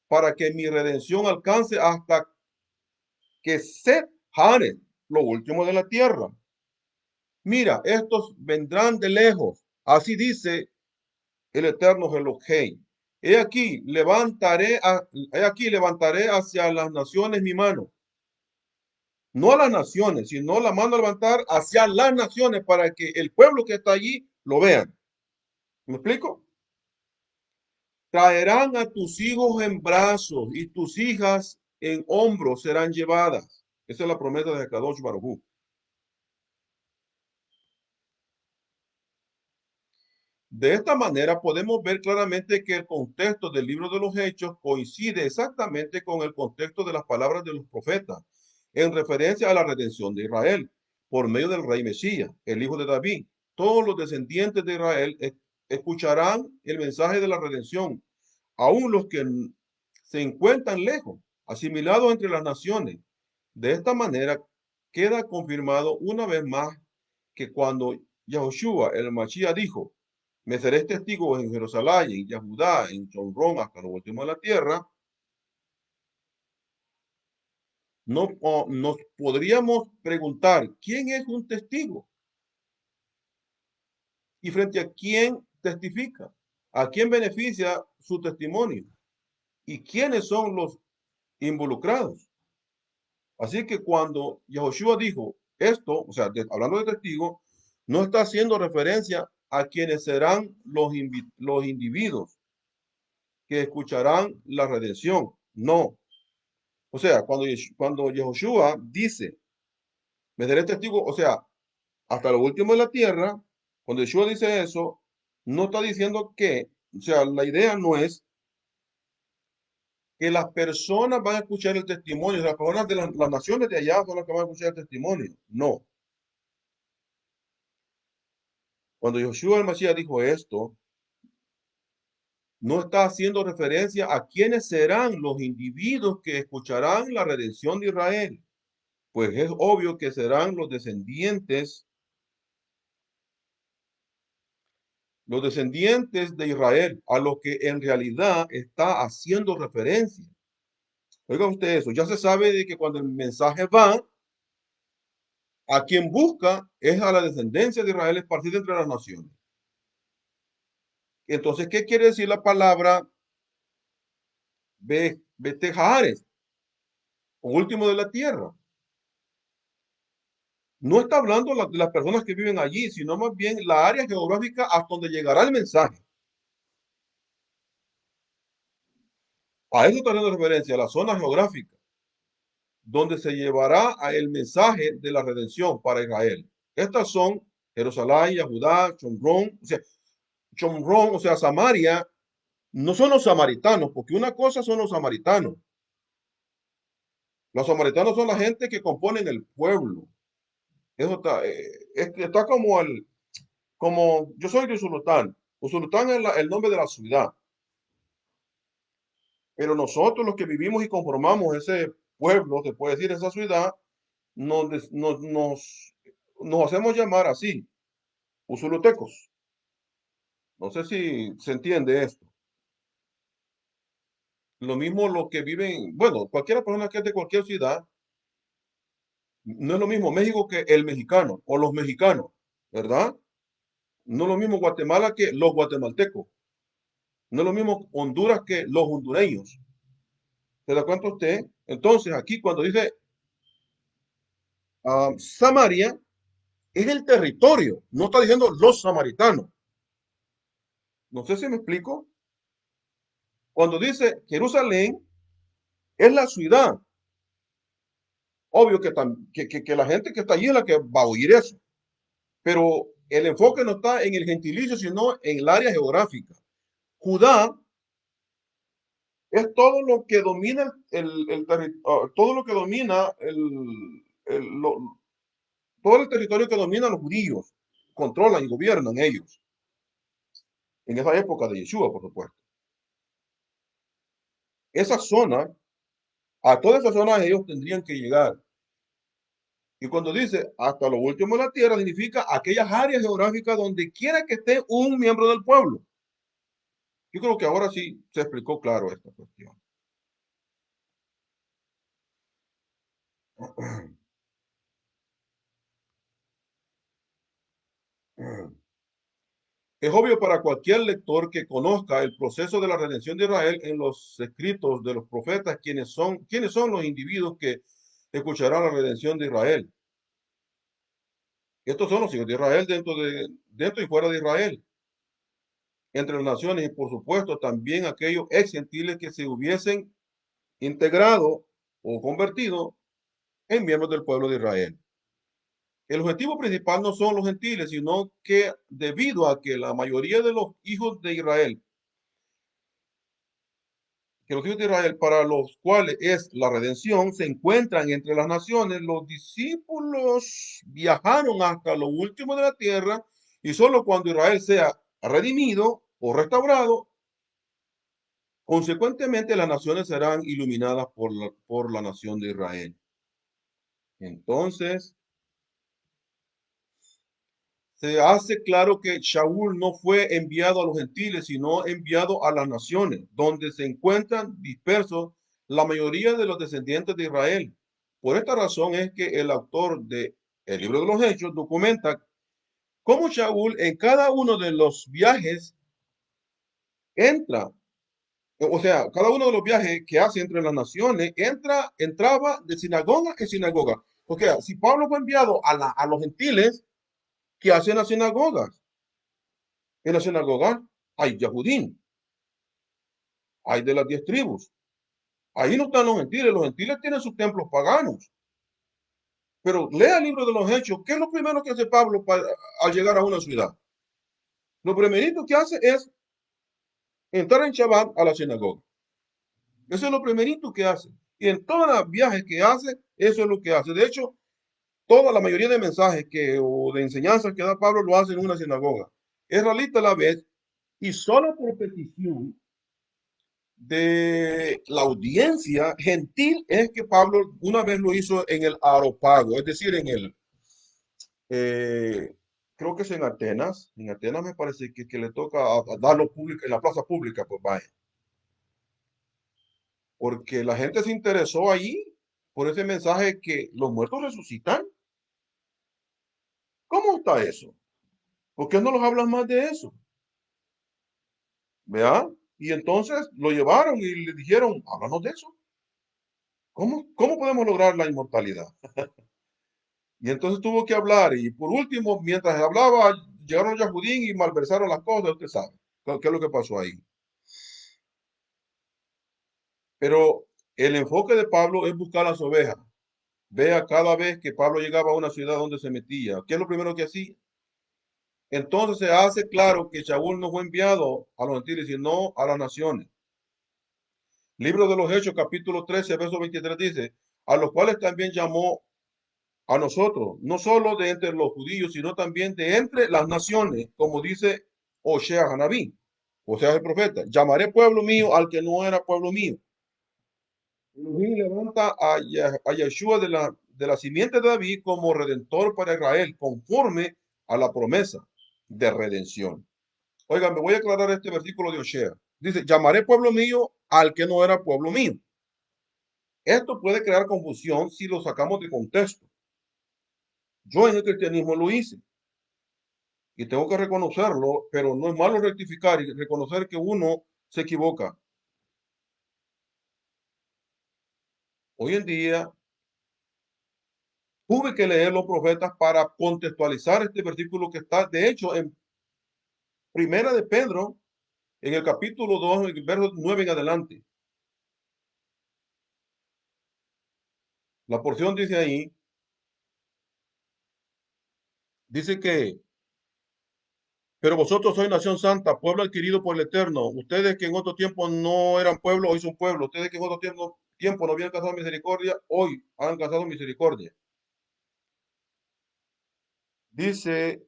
Speaker 1: para que mi redención alcance hasta que se jare lo último de la tierra. Mira, estos vendrán de lejos. Así dice el eterno Elohim. He aquí levantaré hacia las naciones mi mano. No a las naciones, sino la mano a levantar hacia las naciones para que el pueblo que está allí lo vean. ¿Me explico? Traerán a tus hijos en brazos y tus hijas en hombros serán llevadas. Esa es la promesa de Kadosh Baruj. De esta manera podemos ver claramente que el contexto del libro de los Hechos coincide exactamente con el contexto de las palabras de los profetas en referencia a la redención de Israel por medio del rey Mesías, el hijo de David. Todos los descendientes de Israel escucharán el mensaje de la redención, aun los que se encuentran lejos, asimilados entre las naciones. De esta manera queda confirmado una vez más que cuando Yahushua el Mashiach dijo, me seréis testigos en Jerusalén, en Judá, en Chonrón, hasta lo último de la tierra, no, nos podríamos preguntar, ¿quién es un testigo? ¿Y frente a quién testifica? ¿A quién beneficia su testimonio? ¿Y quiénes son los involucrados? Así que cuando Yahushua dijo esto, o sea, hablando de testigo, no está haciendo referencia a quienes serán los individuos que escucharán la redención. No. O sea, cuando Yahushua dice, me seré testigo, o sea, hasta lo último de la tierra, cuando Yeshua dice eso, no está diciendo que, o sea, la idea no es que las personas van a escuchar el testimonio, las personas de las naciones de allá son las que van a escuchar el testimonio. No. Cuando Yoshua el Mashiach dijo esto, no está haciendo referencia a quiénes serán los individuos que escucharán la redención de Israel. Pues es obvio que serán los descendientes de Israel, a los que en realidad está haciendo referencia. Oiga usted eso, ya se sabe de que cuando el mensaje va, a quien busca es a la descendencia de Israel esparcida entre las naciones. Entonces, ¿qué quiere decir la palabra Betejares, o último de la tierra? No está hablando de las personas que viven allí, sino más bien la área geográfica hasta donde llegará el mensaje. A eso está haciendo referencia, a la zona geográfica, donde se llevará el mensaje de la redención para Israel. Estas son Jerusalén, Judá, Chomrón, o sea, Samaria, no son los samaritanos, porque una cosa son los samaritanos. Los samaritanos son la gente que componen el pueblo. Eso está como yo soy de Usulután. Usulután es el nombre de la ciudad. Pero nosotros los que vivimos y conformamos ese pueblo, se puede decir esa ciudad, nos, nos, nos nos hacemos llamar así, usulutecos. No sé si se entiende esto. Lo mismo los que viven, bueno, cualquier persona que es de cualquier ciudad, no es lo mismo México que el mexicano o los mexicanos, ¿verdad? No es lo mismo Guatemala que los guatemaltecos. No es lo mismo Honduras que los hondureños. ¿Se da cuenta usted? Entonces, aquí cuando dice Samaria, es el territorio, no está diciendo los samaritanos. No sé si me explico. Cuando dice Jerusalén, es la ciudad. Obvio que la gente que está allí es la que va a oír eso. Pero el enfoque no está en el gentilicio, sino en el área geográfica. Judá es todo lo que domina todo lo que domina todo el territorio que dominan los judíos, controlan y gobiernan ellos. En esa época de Yeshua, por supuesto. Esa zona, a toda esa zona ellos tendrían que llegar. Y cuando dice hasta lo último de la tierra, significa aquellas áreas geográficas donde quiera que esté un miembro del pueblo. Yo creo que ahora sí se explicó claro esta cuestión. Es obvio para cualquier lector que conozca el proceso de la redención de Israel en los escritos de los profetas, quiénes son los individuos que escucharán la redención de Israel. Estos son los hijos de Israel dentro y fuera de Israel, entre las naciones y por supuesto también aquellos ex gentiles que se hubiesen integrado o convertido en miembros del pueblo de Israel. El objetivo principal no son los gentiles, sino que debido a que la mayoría de los hijos de Israel, que los hijos de Israel para los cuales es la redención, se encuentran entre las naciones, los discípulos viajaron hasta lo último de la tierra y solo cuando Israel sea redimido o restaurado, consecuentemente las naciones serán iluminadas por la nación de Israel. Entonces, se hace claro que Shaul no fue enviado a los gentiles, sino enviado a las naciones, donde se encuentran dispersos la mayoría de los descendientes de Israel. Por esta razón es que el autor de el libro de los Hechos documenta cómo Shaul en cada uno de los viajes entra, o sea, cada uno de los viajes que hace entre las naciones, entraba de sinagoga en sinagoga. Porque si Pablo fue enviado a los gentiles, ¿qué hacen las sinagogas? En la sinagoga hay Yahudín, hay de las 10 tribus. Ahí no están los gentiles tienen sus templos paganos. Pero lea el libro de los Hechos, ¿qué es lo primero que hace Pablo al llegar a una ciudad? Lo primerito que hace es entrar en Shabbat a la sinagoga. Eso es lo primerito que hace. Y en todos los viajes que hace, eso es lo que hace. De hecho, toda la mayoría de mensajes o de enseñanzas que da Pablo lo hace en una sinagoga. Es realista a la vez y solo por petición de la audiencia gentil es que Pablo una vez lo hizo en el Areópago, es decir, eh, creo que es en Atenas me parece que le toca a darlo público, en la plaza pública, pues vaya, porque la gente se interesó ahí por ese mensaje que los muertos resucitan. ¿Cómo está eso? ¿Por qué no los hablan más de eso? ¿Vea? Y entonces lo llevaron y le dijeron, háblanos de eso. ¿Cómo podemos lograr la inmortalidad? Y entonces tuvo que hablar. Y por último, mientras hablaba, llegaron los Yahudín y malversaron las cosas, usted sabe qué es lo que pasó ahí. Pero el enfoque de Pablo es buscar las ovejas. Vea cada vez que Pablo llegaba a una ciudad donde se metía. ¿Qué es lo primero que hacía? Entonces se hace claro que Shaul no fue enviado a los gentiles, sino a las naciones. Libro de los Hechos, capítulo 13, verso 23 dice, a los cuales también llamó a nosotros, no solo de entre los judíos, sino también de entre las naciones, como dice Osea Hanabí, o sea, el profeta, llamaré pueblo mío al que no era pueblo mío. Elohim levanta a Yeshua de la simiente de David como redentor para Israel, conforme a la promesa de redención. Oigan, me voy a aclarar este versículo de Osea. Dice, llamaré pueblo mío al que no era pueblo mío. Esto puede crear confusión si lo sacamos de contexto. Yo en el cristianismo lo hice y tengo que reconocerlo, pero no es malo rectificar y reconocer que uno se equivoca. Hoy en día tuve que leer los profetas para contextualizar este versículo que está, de hecho, en Primera de Pedro, en el capítulo 2, en el verso 9 en adelante. La porción dice ahí, dice que, pero vosotros sois nación santa, pueblo adquirido por el Eterno. Ustedes que en otro tiempo no eran pueblo, hoy son pueblo. Ustedes que en otro tiempo no habían alcanzado misericordia, hoy han alcanzado misericordia. Dice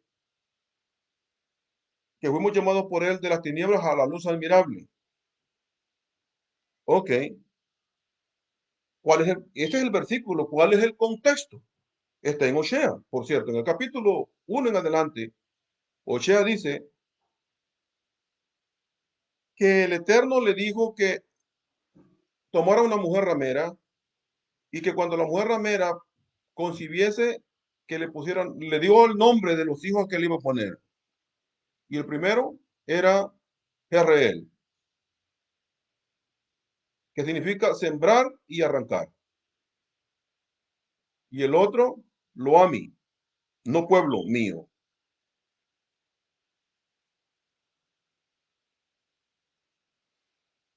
Speaker 1: que fuimos llamados por él de las tinieblas a la luz admirable. Ok, este es el versículo, ¿cuál es el contexto? Está en Osea, por cierto, en el capítulo 1 en adelante, Osea dice que el Eterno le dijo que tomara una mujer ramera y que cuando la mujer ramera concibiese, que le pusieran, le dio el nombre de los hijos que le iba a poner. Y el primero era Jerreel, que significa sembrar y arrancar. Y el otro, Loami, no pueblo mío.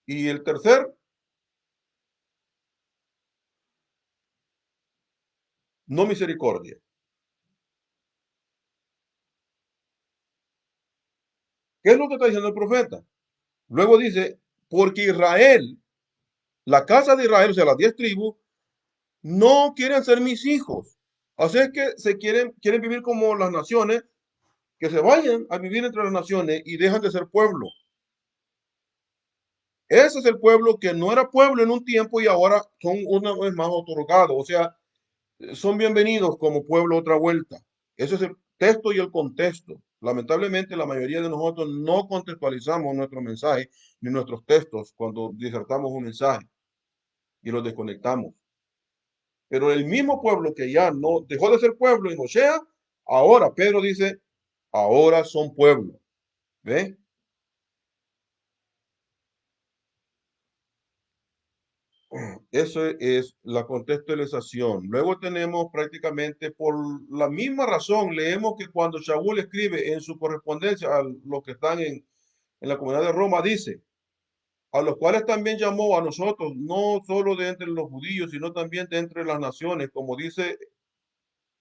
Speaker 1: Y el tercer, no misericordia. ¿Qué es lo que está diciendo el profeta? Luego dice, porque Israel, la casa de Israel, o sea, las 10 tribus, no quieren ser mis hijos. Así es que quieren vivir como las naciones, que se vayan a vivir entre las naciones y dejan de ser pueblo. Ese es el pueblo que no era pueblo en un tiempo y ahora son una vez más otorgados. O sea, son bienvenidos como pueblo otra vuelta. Ese es el texto y el contexto. Lamentablemente, la mayoría de nosotros no contextualizamos nuestro mensaje ni nuestros textos cuando disertamos un mensaje y los desconectamos. Pero el mismo pueblo que ya no dejó de ser pueblo en Osea, ahora Pedro dice, ahora son pueblo. ¿Ve? Eso es la contextualización. Luego tenemos prácticamente por la misma razón, leemos que cuando Shaul escribe en su correspondencia a los que están en la comunidad de Roma, dice, a los cuales también llamó a nosotros, no solo de entre los judíos, sino también de entre las naciones, como dice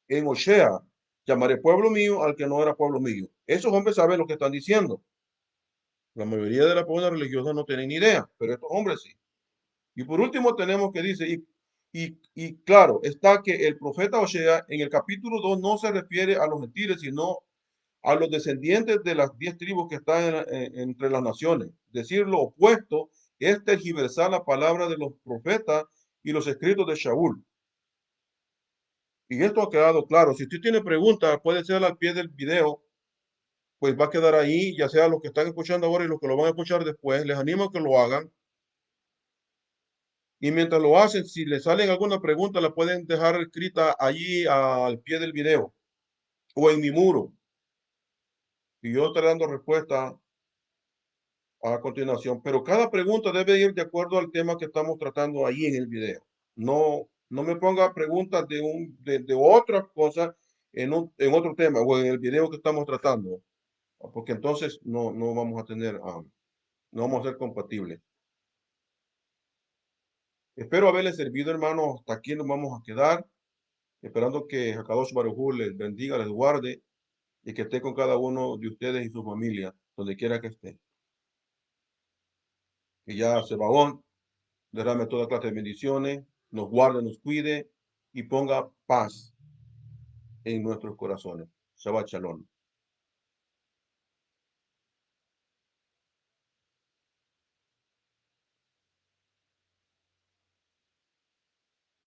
Speaker 1: en Osea, llamaré pueblo mío al que no era pueblo mío. Esos hombres saben lo que están diciendo. La mayoría de la población religiosa no tienen ni idea, pero estos hombres sí. Y por último tenemos que dice, y claro, está que el profeta Osea en el capítulo 2 no se refiere a los gentiles, sino a los descendientes de las 10 tribus que están entre las naciones. Decir lo opuesto es tergiversar la palabra de los profetas y los escritos de Shaul. Y esto ha quedado claro. Si usted tiene preguntas, puede ser al pie del video, pues va a quedar ahí, ya sea los que están escuchando ahora y los que lo van a escuchar después. Les animo a que lo hagan. Y mientras lo hacen, si les salen alguna pregunta, la pueden dejar escrita allí al pie del video o en mi muro. Y yo estaré dando respuesta a continuación. Pero cada pregunta debe ir de acuerdo al tema que estamos tratando ahí en el video. No me ponga preguntas de otras cosas en otro tema o en el video que estamos tratando, porque entonces no vamos a tener, no vamos a ser compatibles. Espero haberles servido, hermanos. Hasta aquí nos vamos a quedar, esperando que Hakadosh Baruj Hu les bendiga, les guarde y que esté con cada uno de ustedes y su familia, donde quiera que esté. Que ya Sebaón derrame toda clase de bendiciones, nos guarde, nos cuide y ponga paz en nuestros corazones. Shabbat Shalom.